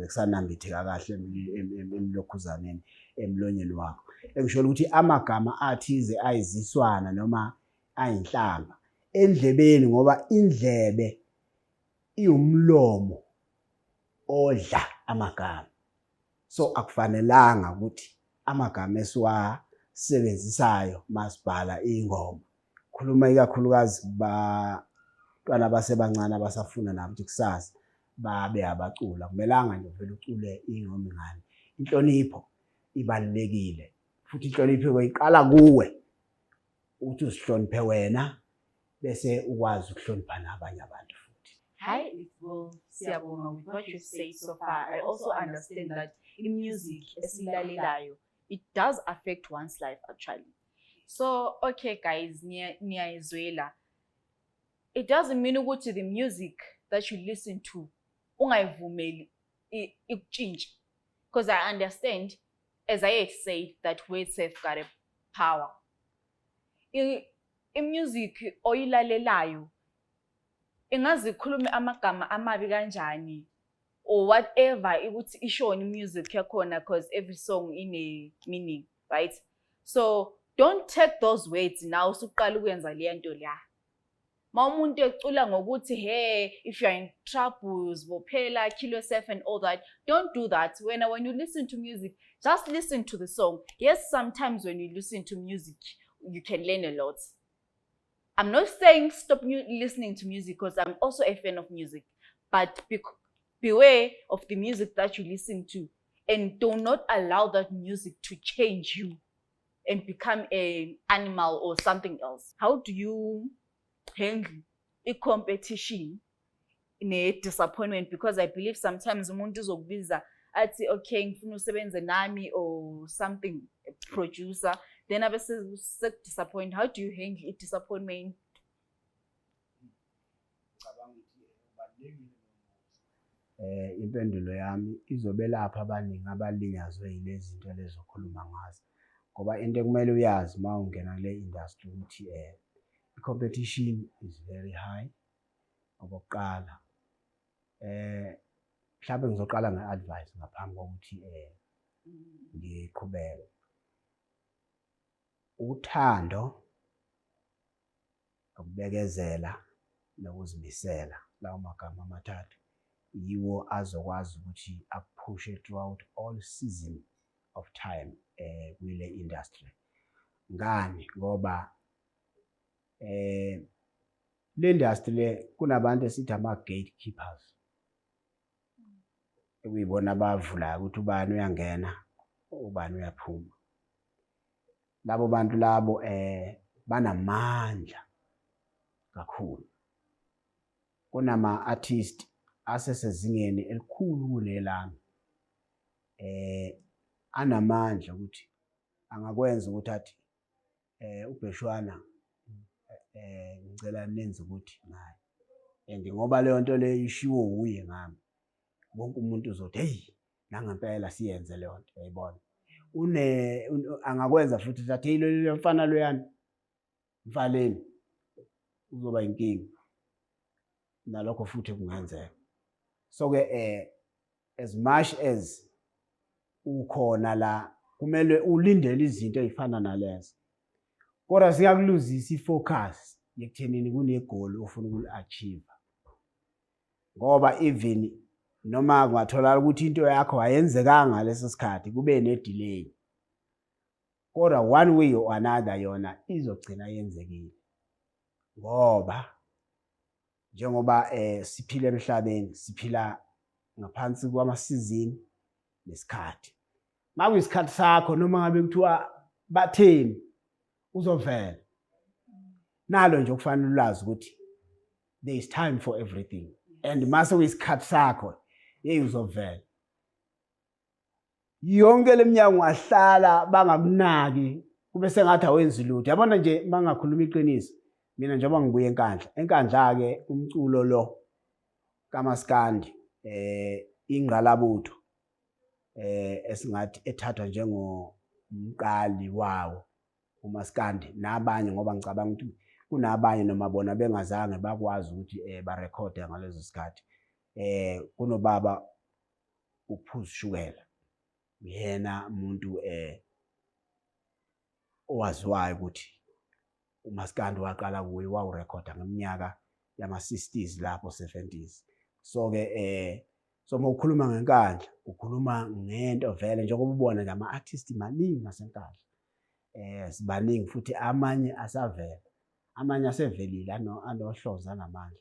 kusanambitheka kahle emlokhuzaneni emlonyeni wakho. Engisho ukuthi amagama athize ayiziswana noma ayinhlamba endlebeni ngoba indlebe iwumlomo odla amagama. So akufanelanga ukuthi amagama esiwasebenzisayo masibhala ingoma khuluma ikakhulukazi bantwana basebancane abasafuna nabo ukuthi kusasa babe abacula. Kumelanga nje vele ucule ingoma ingane. Inhlonipho ibalulekile futhi inhlonipho iqala kuwe ukuthi usihloniphe wena bese ukwazi ukuhlonipha nabanye abantu futhi. Hi, siyabonga with what you say so far. I also understand that in music esilalelayo it does affect one's life actually. So, okay guys, niyayizwela. It doesn't mean ukuthi the music that you listen to ungayivumeli ikutshintshe. Because I understand, as I had said, that words have got a power. I-music oyilalelayo ingaze ikhulume amagama amabi kanjani or whatever ukuthi ishone i-music yakhona, because every song in a meaning, right? So don't take those words now usuqala ukwenza le nto la. Ma umuntu ecula ngokuthi hey, if you're in troubles, bophela, kill yourself and all that, don't do that. When you listen to music, just listen to the song. Yes, sometimes when you listen to music, you can learn a lot. I'm not saying stop listening to music, because I'm also a fan of music, but beware of the music that you listen to, and do not allow that music to change you and become an animal or something else. How do you handle a competition in a disappointment? Because I believe sometimes umuntu uzokubiza athi okay ngifuna usebenze nami or something, a producer, then abe disappoint. How do you handle a disappointment? Impendulo yami izobe lapha abaningi abalinyazwe yilezi zinto lezokhuluma ngazo, ngoba into ekumele uyazi uma ungena kule industry ukuthi competition is very high. Okokuqala mhlawumbe ngizoqala nge-advice ngaphambi kokuthi ngiqhubeke. Uthando, ukubekezela nokuzimisela, lawo magama amathathu yiwo azokwazi ukuthi akuphushe throughout all season of time kule industry. Ngani? Ngoba le industry le kunabantu esithi ama-gatekeepers ekuyibona abavulayo ukuthi ubani uyangena ubani uyaphuma. Labo bantu labo banamandla kakhulu. Kunama-artist asesezingeni elikhulu kulelami anamandla ukuthi angakwenza ukuthi athi uBheshwana ngicela nenze ukuthi naye, and ngoba leyo nto leyo ishiwo uye ngami, wonke umuntu uzothi hey nangempela siyenze leyo nto, uyayibona. Angakwenza futhi athi hey lo mfana loyana mfaleni, uzoba inkingi, nalokho futhi kungenzeka. So ke as much as ukhona la kumele ulindele izinto ezifana nalezo, kodwa siyakuluzisa ifocus yekuthenini kunegoli ofuna ukuli-achieve. Ngoba even noma kungatholakala ukuthi into yakho ayenzekanga ngaleso sikhathi, kube ne-delay, kodwa one way or another yona izogcina yenzekile. Ngoba njengoba siphila emhlabeni, siphila ngaphansi kwamasizini nesikhathi. Makuyisikhathi sakho noma ngabe kuthiwa batheni uzovela, nalo nje okufanele ulazi ukuthi there is time for everything, and mase kuyisikhathi sakho hey uzovela. Yonke leminyango ungahlala bangakunaki kube sengathi awenzi lutho. Yabona nje mangakhuluma iqiniso, mina njengoba ngibuye enkandla ke umculo lo kaMaskandi ingqalabutho esingathi ethathwa njengomqali wawo uMaskandi nabanye, ngoba ngicabanga ukuthi kunabanye noma bona bengazange bakwazi ukuthi barekhode ngalezo sikhathi. Kunobaba uPhuzi Shukela, yena umuntu owaziwayo ukuthi uMaskandi waqala kuye wawurekhoda ngeminyaka yama-60s lapho 70s. So ke so mawukhuluma ngenkandla ukhuluma ngento vele njengoba ubona nje ama-artist maningi ngasenkandla. Sibaningi futhi amanye asavela, amanye asevelile anohlonze anamandla,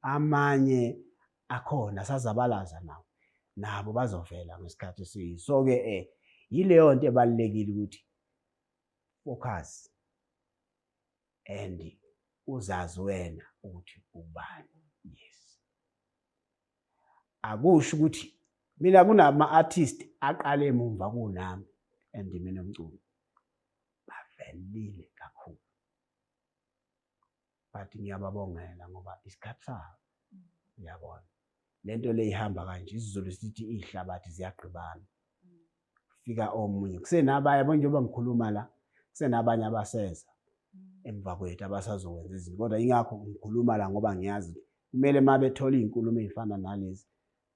amanye akhona asazabalaza nabo bazovela ngesikhathi esiyiso. So ke yileyo nto ebalulekile ukuthi focus and uzazi wena ukuthi ubani. Yes, akusho ukuthi mina kunama-artist aqale emumva kunami endimeni yomculo bavelile kakhulu, but ngiyababongela ngoba isikhathi sabo, uyabona lento le ihamba kanje, isiZulu sithi ihlabathi ziyagqibana. Fika omunye kusenabanye yabo njengoba ngikhuluma la, kusenabanye abaseza emva kwethu abasazokwenza izinto, kodwa ingakho ngikhuluma la ngoba ngiyazi kumele uma bethola iy'nkulumo ey'fana nalezi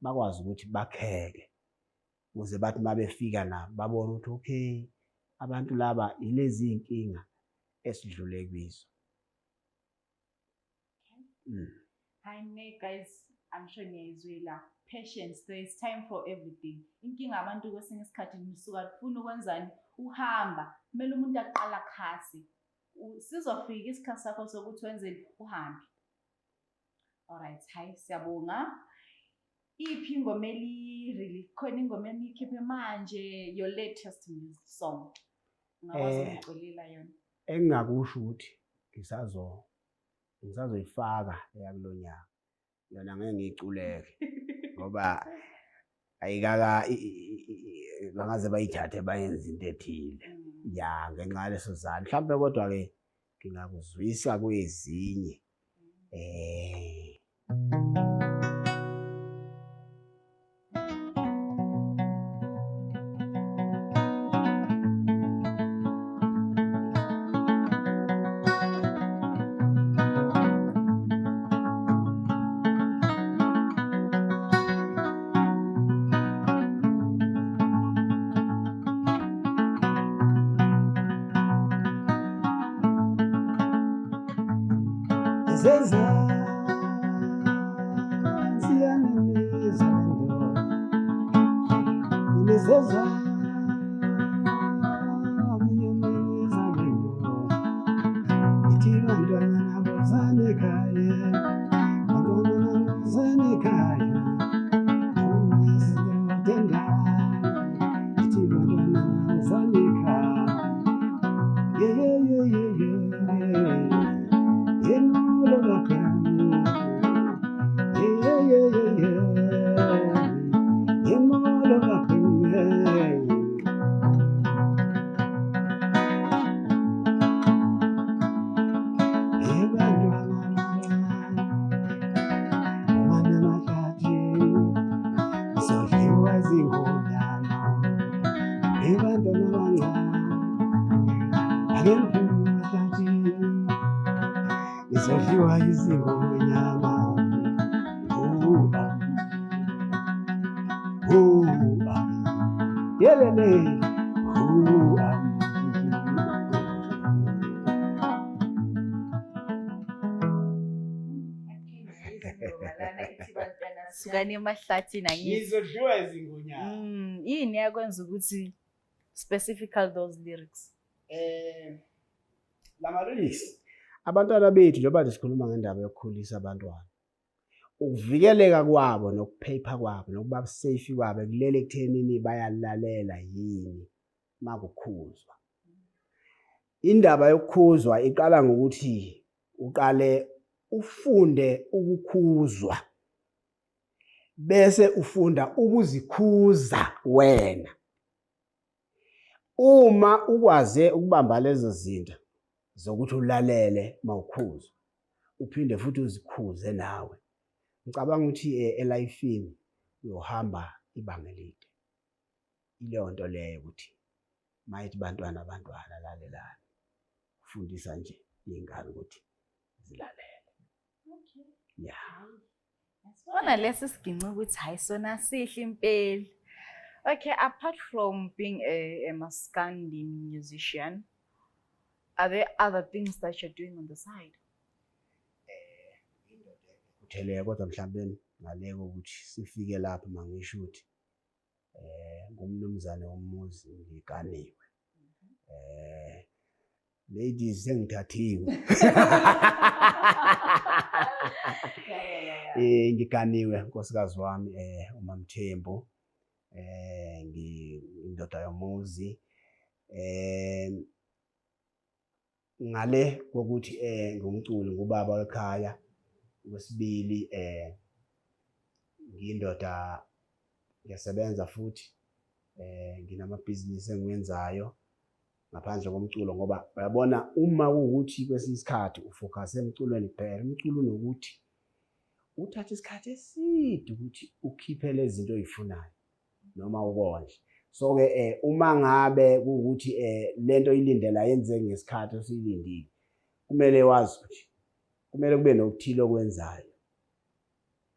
bakwazi ukuthi bakheke ukuze bathi uma befika nabo babone ukuthi okay, abantu laba yilezi y'nkinga esidlule kizo. Hi guys, I'm sure niyayizwela. Patience, there is time for everything. Inkinga abantu kwesinye isikhathi nisuka ufuna ukwenzani, uhamba, kumele umuntu aqala khasi. Sizofika isikhathi sakho sokuthi wenzeni uhambe. Alright, hi, siyabonga. Iphi ingoma khona ingoma eniyikhiphe manje, your latest music song? Ngakwazi ukucolela yona. Engingakusho ukuthi ngisazoyifaka yakulo nyaka. Yona ngeke ngiyiculeke ngoba ayikaka bangaze bayithathe bayenze into ethile. Ya ngenxa yaleso sizathu. Mhlawumbe kodwa-ke ngingakuzwisa kwezinye. Izodliwa izingonyama. Yelele. Sukani emahlathini angithi. Izodliwa izingonyama. Yini yakwenza ukuthi specifically those lyrics? Lama lyrics abantwana bethu njengoba nje sikhuluma ngendaba yokukhulisa abantwana, ukuvikeleka kwabo nokuphepha kwabo nokuba safe kwabo kulele ekuthenini bayalalela yini makukhuzwa. Indaba yokukhuzwa iqala ngokuthi uqale ufunde ukukhuzwa bese ufunda ukuzikhuza wena. Uma ukwaze ukubamba lezo zinto zokuthi ulalele mawukhuzwa uphinde futhi uzikhuze nawe, ngicabanga ukuthi elifini uyohamba ibanga elide. Ileyo nto leyo ukuthi mayithi bantwana lalelani, ufundisa nje iy'ngane ukuthi zilalele. Okay. Yeah. Sibona lesi siginci ukuthi hayi sona sihle impela. Okay, apart from being a Maskandi musician, are there other things that you're doing on the side? Utheleke kodwa mhlawumbe ngale kokuthi sifike lapha mangisho ukuthi ngumnumzane womuzi ngikaniwe. Ladies sengithathiwe. Ngikaniwe nkosikazi wami uMamthembu. Indoda yomuzi. Ngale kokuthi ngumculi ngubaba wekhaya. Okwesibili ngiyindoda ngiyasebenza futhi nginamabhizinisi engiwenzayo ngaphandle komculo, ngoba uyabona uma kuwukuthi kwesinye isikhathi ufocus emculweni kuphela, umculo unokuthi uthatha isikhathi eside ukuthi ukhiphe lezi zinto oyifunayo noma ukondle. So-ke uma ngabe kuwukuthi lento oyilindela yenzeke ngesikhathi osiyilindile, kumele wazi ukuthi kumele kube nokuthile okwenzayo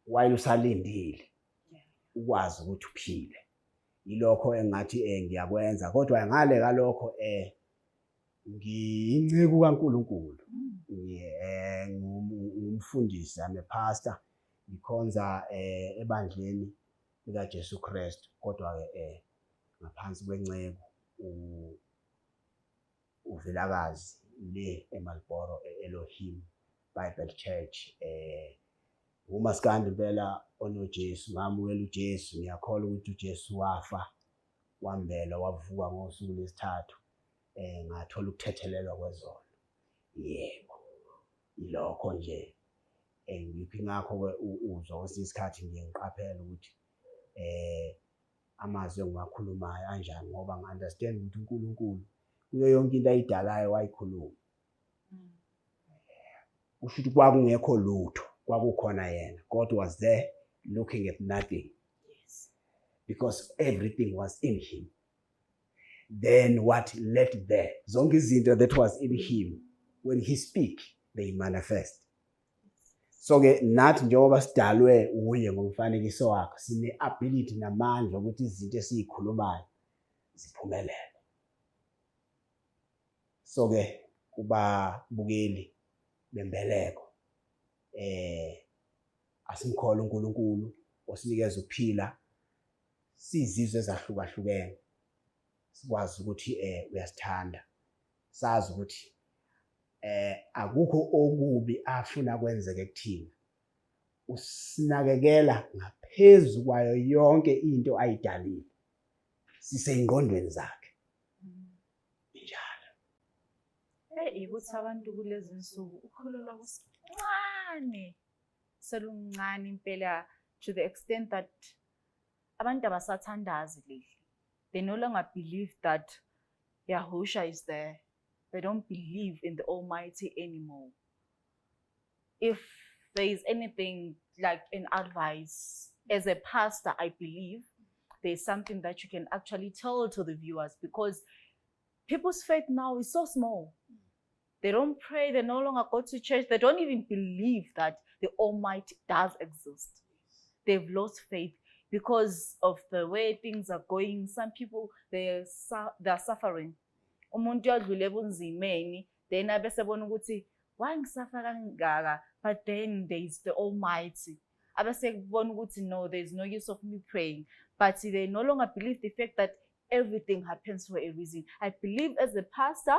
while usalindile ukwazi ukuthi uphile. Yilokho engathi ngiyakwenza, kodwa ngale kalokho ngiyinceku kaNkulunkulu. Ngumfundisi, I'm a pastor, ngikhonza ebandleni lika Jesu Kristu, kodwa-ke ngaphansi kwenceku uVilakazi le eMarlboro Elohim Bible Church. Umaskandi impela onoJesu, ngamukela uJesu, ngiyakholwa ukuthi uJesu wafa, wambela, wavuka ngosuku lwesithathu, ngathola ukuthethelelwa kwezono. Yebo, ilokho nje. Ngikho ngakho-ke uzwa kwesinye isikhathi ngiye ngiqaphela ukuthi amazwi engiwakhulumayo anjani, ngoba ngi-understand ukuthi uNkulunkulu kuyo yonke into ayidalayo wayikhuluma. Kusho ukuthi kwakungekho lutho, kwakukhona yena. God was there looking at nothing. Yes. Because everything was in him. Then what led there? Zonke izinto that was in him, when he speak, they manifest. So-ke nathi njengoba sidalwe uye ngomfanekiso wakhe, sine-ability namandla ukuthi izinto esiyikhulumayo ziphumelele. So-ke kubabukeli bembeleko, asimkhole uNkulunkulu osinikeza ukuphila, sizizwe ezahlukahlukene, sikwazi ukuthi uyasithanda, sazi ukuthi akukho okubi afuna kwenzeke kuthina, usinakekela ngaphezu kwayo yonke into ayidalile, siseyingqondweni zakhe. Njalo ukuthi abantu kulezi nsuku ukholelwa kusincane, seluncane impela, to the extent that abantu abasathandazi lately. They no longer believe that Yahusha is there. They don't believe in the Almighty anymore. If there is anything like an advice, as a pastor, I believe there's something that you can actually tell to the viewers, because people's faith now is so small. They don't pray, they no longer go to church, they don't even believe that the Almighty does exist. They've lost faith because of the way things are going. Some people, they're suffering. Umuntu uyadlula ebunzimeni, then abesebona ukuthi why ngisuffer kangaka, but then there's the Almighty. Abese kubona ukuthi no, there's no use of me praying, but they no longer believe the fact that everything happens for a reason. I believe as a pastor,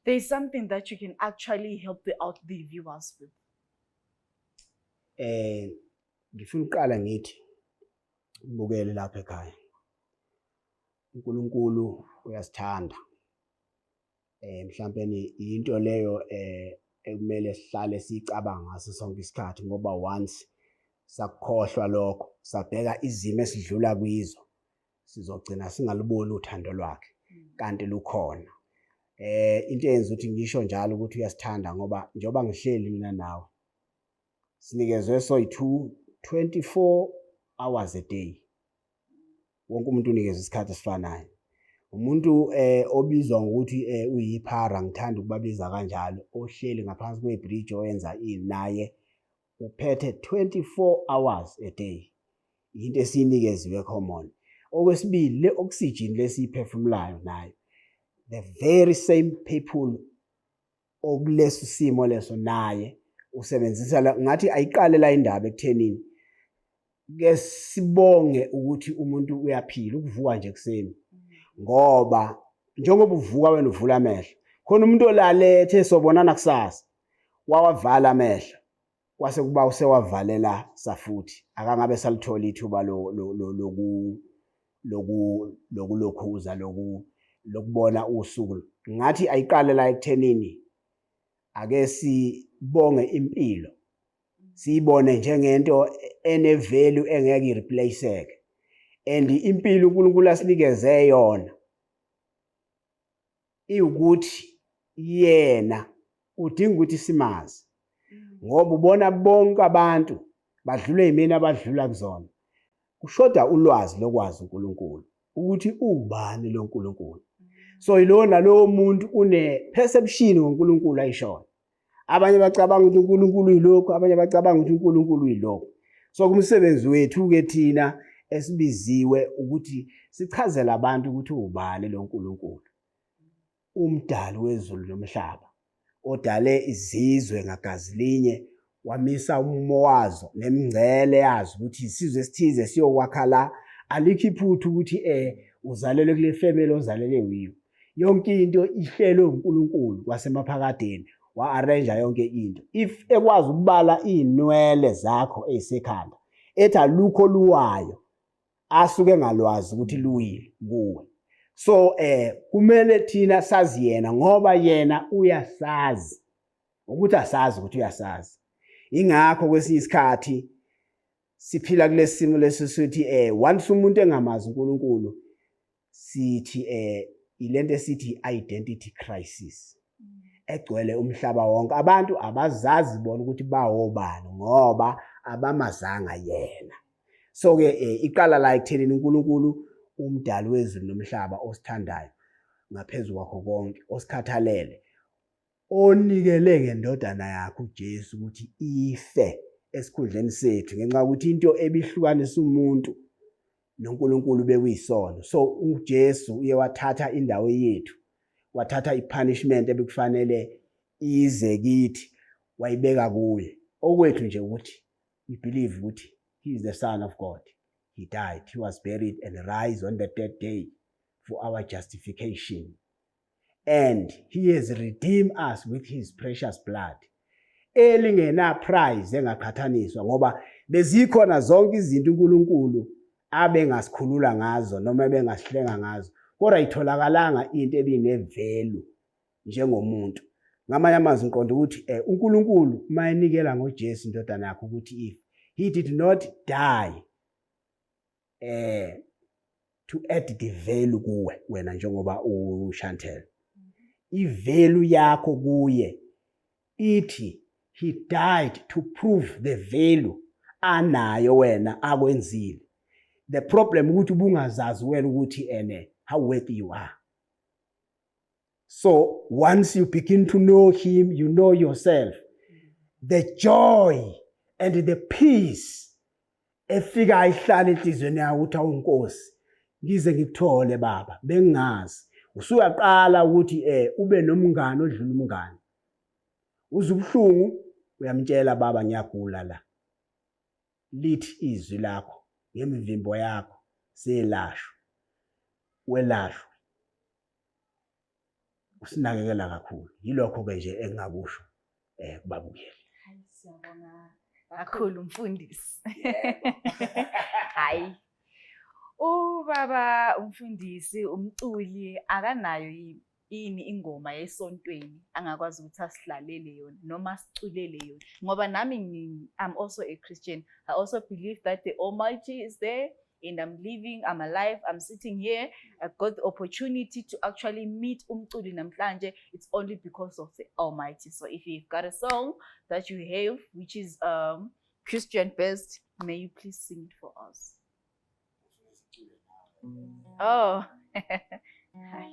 there's something that you can actually help the viewers with. Ngifuna uqala ngithi ubukele lapha ekhaya, uNkulunkulu uyasithanda. Mhlawumbe into leyo ekumele sihlale sicabanga ngaso sonke isikhathi, ngoba once sakukhohlwa lokho, sabheka izimo esidlula kwizo, sizogcina singaliboni uthando lwakhe, kanti lukhona. Into eyenza ukuthi ngisho njalo ukuthi uyasithanda, ngoba njengoba ngihleli mina nawe, sinikezwe soyi-2 24 hours a day. Wonke umuntu unikezwe isikhathi esifanayo. Umuntu obizwa ngokuthi uyiphara, ngithanda ukubabiza kanjalo, ohleli ngaphansi kwebridge oyenza naye uphethe 24 hours a day. Into esiyinikeziwe common. Okwesibili, le oxygen lesiyiphefumulayo nayo, the very same people okuleso simo leso naye usebenzisa la, ngathi ayiqale la indaba ekuthenini ke sibonge ukuthi umuntu uyaphila, ukuvuka nje kuseni. Ngoba njengoba uvuka wena uvula amehlo, khona umuntu olalethe sobonana kusasa, wawavala amehlo, kwase kuba usewavalela safuthi, akangabe salithola ithuba lokukhuza lokubona usuku. Ngathi ayiqale la ekuthenini ake sibonge impilo, siyibone njengento ene value engeke ireplaceeke, and impilo uNkulunkulu asinikeze yona iwukuthi yena udinga ukuthi simazi, ngoba ubona bonke abantu badlula ezimeni abadlula kuzona. Kushoda ulwazi lokwazi uNkulunkulu ukuthi ubani lo nkulunkulu. So yilo nalowo muntu une-perception ngoNkulunkulu ayishona. Abanye bacabanga ukuthi uNkulunkulu yilokhu, abanye bacabanga ukuthi uNkulunkulu yilokhu. So kumsebenzi wethu-ke thina esibiziwe ukuthi sichazele abantu ukuthi ubani lo nkulunkulu. Umdali wezulu nomhlaba, odale izizwe ngagazi linye, wamisa umumo wazo nemingcele yazo ukuthi isizwe esithize siyokwakha la. Alikho iphutha ukuthi uzalelwe kule family ozalelwe wiyo. Yonke into ihlelwe uNkulunkulu wasemaphakadeni, wa-arrange yonke into. If ekwazi ukubala iy'nwele zakho ey'sekhanda, ethi alukho luwayo asuke engalwazi ukuthi luwile kuwe. So kumele thina sazi yena ngoba yena uyasazi ukuthi asazi ukuthi uyasazi. Ingakho kwesinye isikhathi siphila kulesi simo lesi sithi once umuntu engamazi uNkulunkulu sithi ilento esithi identity crisis egcwele umhlaba wonke. Abantu abazazi bona ukuthi bawobani ngoba abamazanga yena. So-ke iqala la ekuthenini uNkulunkulu umdali wezulu nomhlaba osithandayo ngaphezulu kwakho konke, osikhathalele, onikele ngendodana yakhe uJesu ukuthi ife esikhundleni sethu ngenxa yokuthi into ebihlukanisa umuntu noNkulunkulu bekuyisono. So uJesu uye wathatha indawo yethu, wathatha ipunishment ebekufanele ize kithi, wayibeka kuye. Okwethu nje ukuthi we believe ukuthi he is the Son of God. He died, he was buried and rise on the third day for our justification. And he has redeemed us with his precious blood. Elingena prize engaqhathaniswa ngoba bezikhona zonke izinto uNkulunkulu abengasikhulula ngazo noma ebengasihlenga ngazo, kodwa itholakalanga into ebine-value njengomuntu. Ngamanye amazwi ngiqonda ukuthi uNkulunkulu mayenikela ngoJesu indodana yakhe ukuthi if he did not die to add the value kuwe wena njengoba uShantel, i-value yakho kuye ithi he died to prove the value anayo wena akwenzile. The problem ukuthi ubungazazi wena ukuthi how worthy you are. So once you begin to know him, you know yourself, the joy and the peace efika ihlala enhlizweni yawo ukuthi awunkosi ngize ngikuthole baba bengazi. Usuyaqala ukuthi ube nomngane odlula umngane. Uze ubuhlungu uyamtshela baba ngiyagula la. Lithi izwi lakho ngemivimbo yakho selashwa. Welashwa. Usinakekela kakhulu. Yilokho ke nje engingakusho kubabukeli. Hayi siyabonga kakhulu mfundisi. Hayi. Ubaba umfundisi umculi akanayo ini ingoma yesontweni angakwazi ukuthi asilalele yona noma asiculele yona ngoba nami I'm also a Christian. I also believe that the Almighty is there and I'm alive, I'm sitting here. I've got the opportunity to actually meet umculi namhlanje. It's only because of the Almighty. So if you've got a song that you have which is Christian based, may you please sing it for us. Oh. Hi.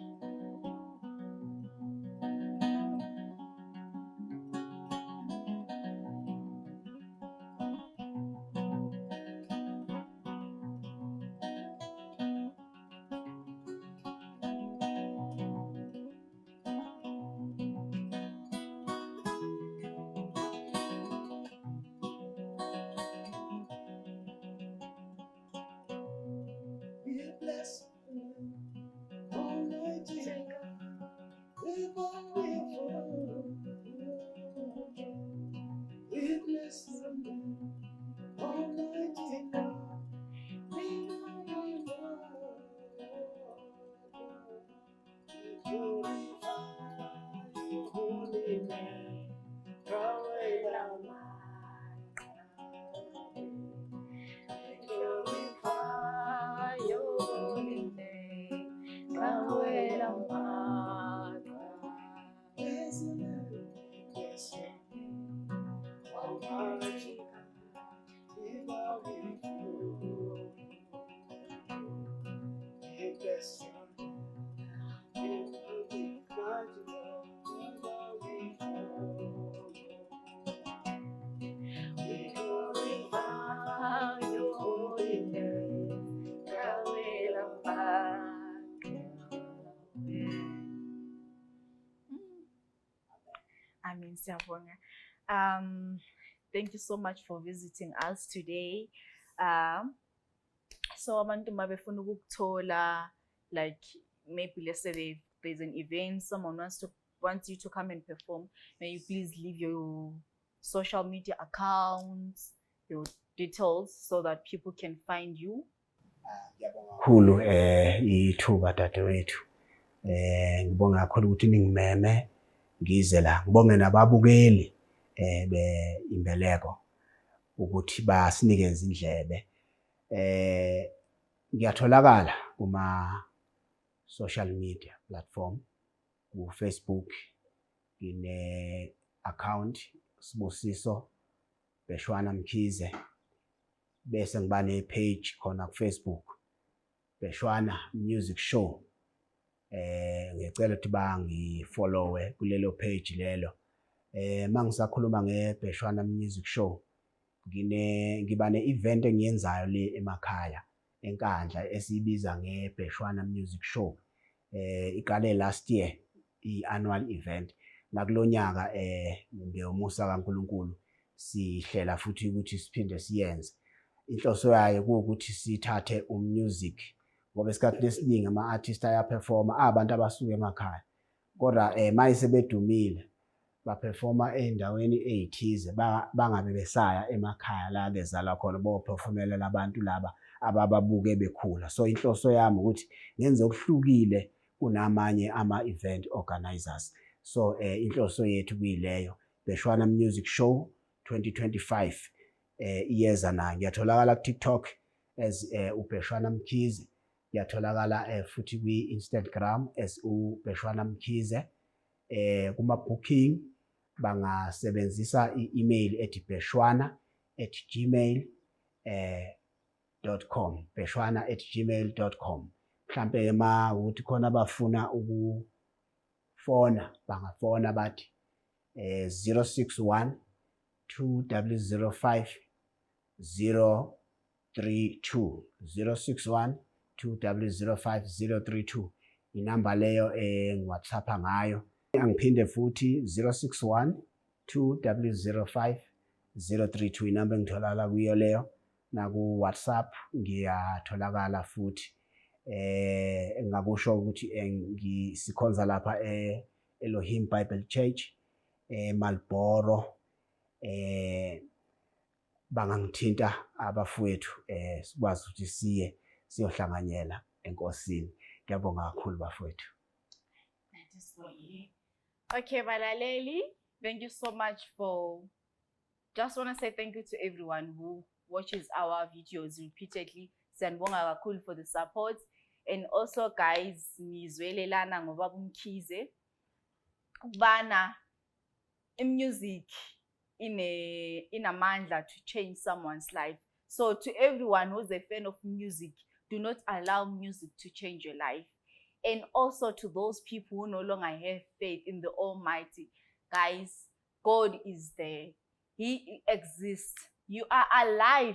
glorify your holy name. Amen. Siyabonga. Thank you so much for visiting us today. So abantu mabefuna ukukuthola, like maybe let's say there's an event, someone wants you to come and perform, may you please leave your social media accounts, your details, so that people can find you. Khulu ithuba dadewethu. Ngibonga kakhulu ukuthi ningimeme ngize la. Ngibonge nababukeli imbeleko ukuthi basinikeze indlebe. Ngiyatholakala kuma social media platform, ku Facebook ngine account Sibusiso Bheshwana Mkhize, bese ngiba ne page khona ku Facebook Bheshwana Music Show. Ngicela ukuthi bangifollowe kulelo page lelo. Mangisakhuluma ngeBheshwana Music Show, ngiba ne-event engiyenzayo le emakhaya enkandla esibiza ngeBheshwana Music Show. Iqale last year i-annual event, nakulonyaka ngeyomusa kaNkulunkulu sihlela futhi ukuthi siphinde siyenze. Inhloso yayo ukuthi sithathe umusic, ngoba esikhathini esiningi ama-artist ayaperforma abantu abasuka emakhaya, kodwa mayise bedumile baperforma endaweni ezithize bangabe besaya emakhaya la bezala khona boperformela abantu laba abababuke bekhula. So inhloso yami ukuthi ngenze okuhlukile kunamanye ama-event organizers. So inhloso yethu kuyileyo, Bheshwana Music Show 2025 iyeza nayo. Ngiyatholakala ku TikTok as uBheshwana Mkhize, ngiyatholakala futhi kwi-Instagram as uBheshwana Mkhize. Kuma booking bangasebenzisa i-email ethi beshwana@gmail.com, beshwana@gmail.com. Mhlambe ma ukuthi khona abafuna ukufona bangafona bathi 061 2005 032, 061 2005 032. Inamba leyo ngiWhatsApp ngayo. Angiphinde futhi 061 2005 032, inamba engitholakala kuyo leyo. Naku WhatsApp ngiyatholakala futhi. Engakusho ukuthi sikhonza lapha Elohim Bible Church Marlboro. Bangangithinta abafowethu sikwazi ukuthi siyohlanganyela enkosini. Ngiyabonga kakhulu bafowethu. That is for you. Okay, balaleli, thank you so much for, just want to say thank you to everyone who watches our videos repeatedly. Sanibonga kakhulu for the support. And also guys, nizwelelana ngoba Mkhize ukubana music inamandla to change someone's life. So to everyone who's a fan of music, do not allow music to change your life. And also to those people who no longer have faith in the Almighty, guys, God is there. He exists. You are alive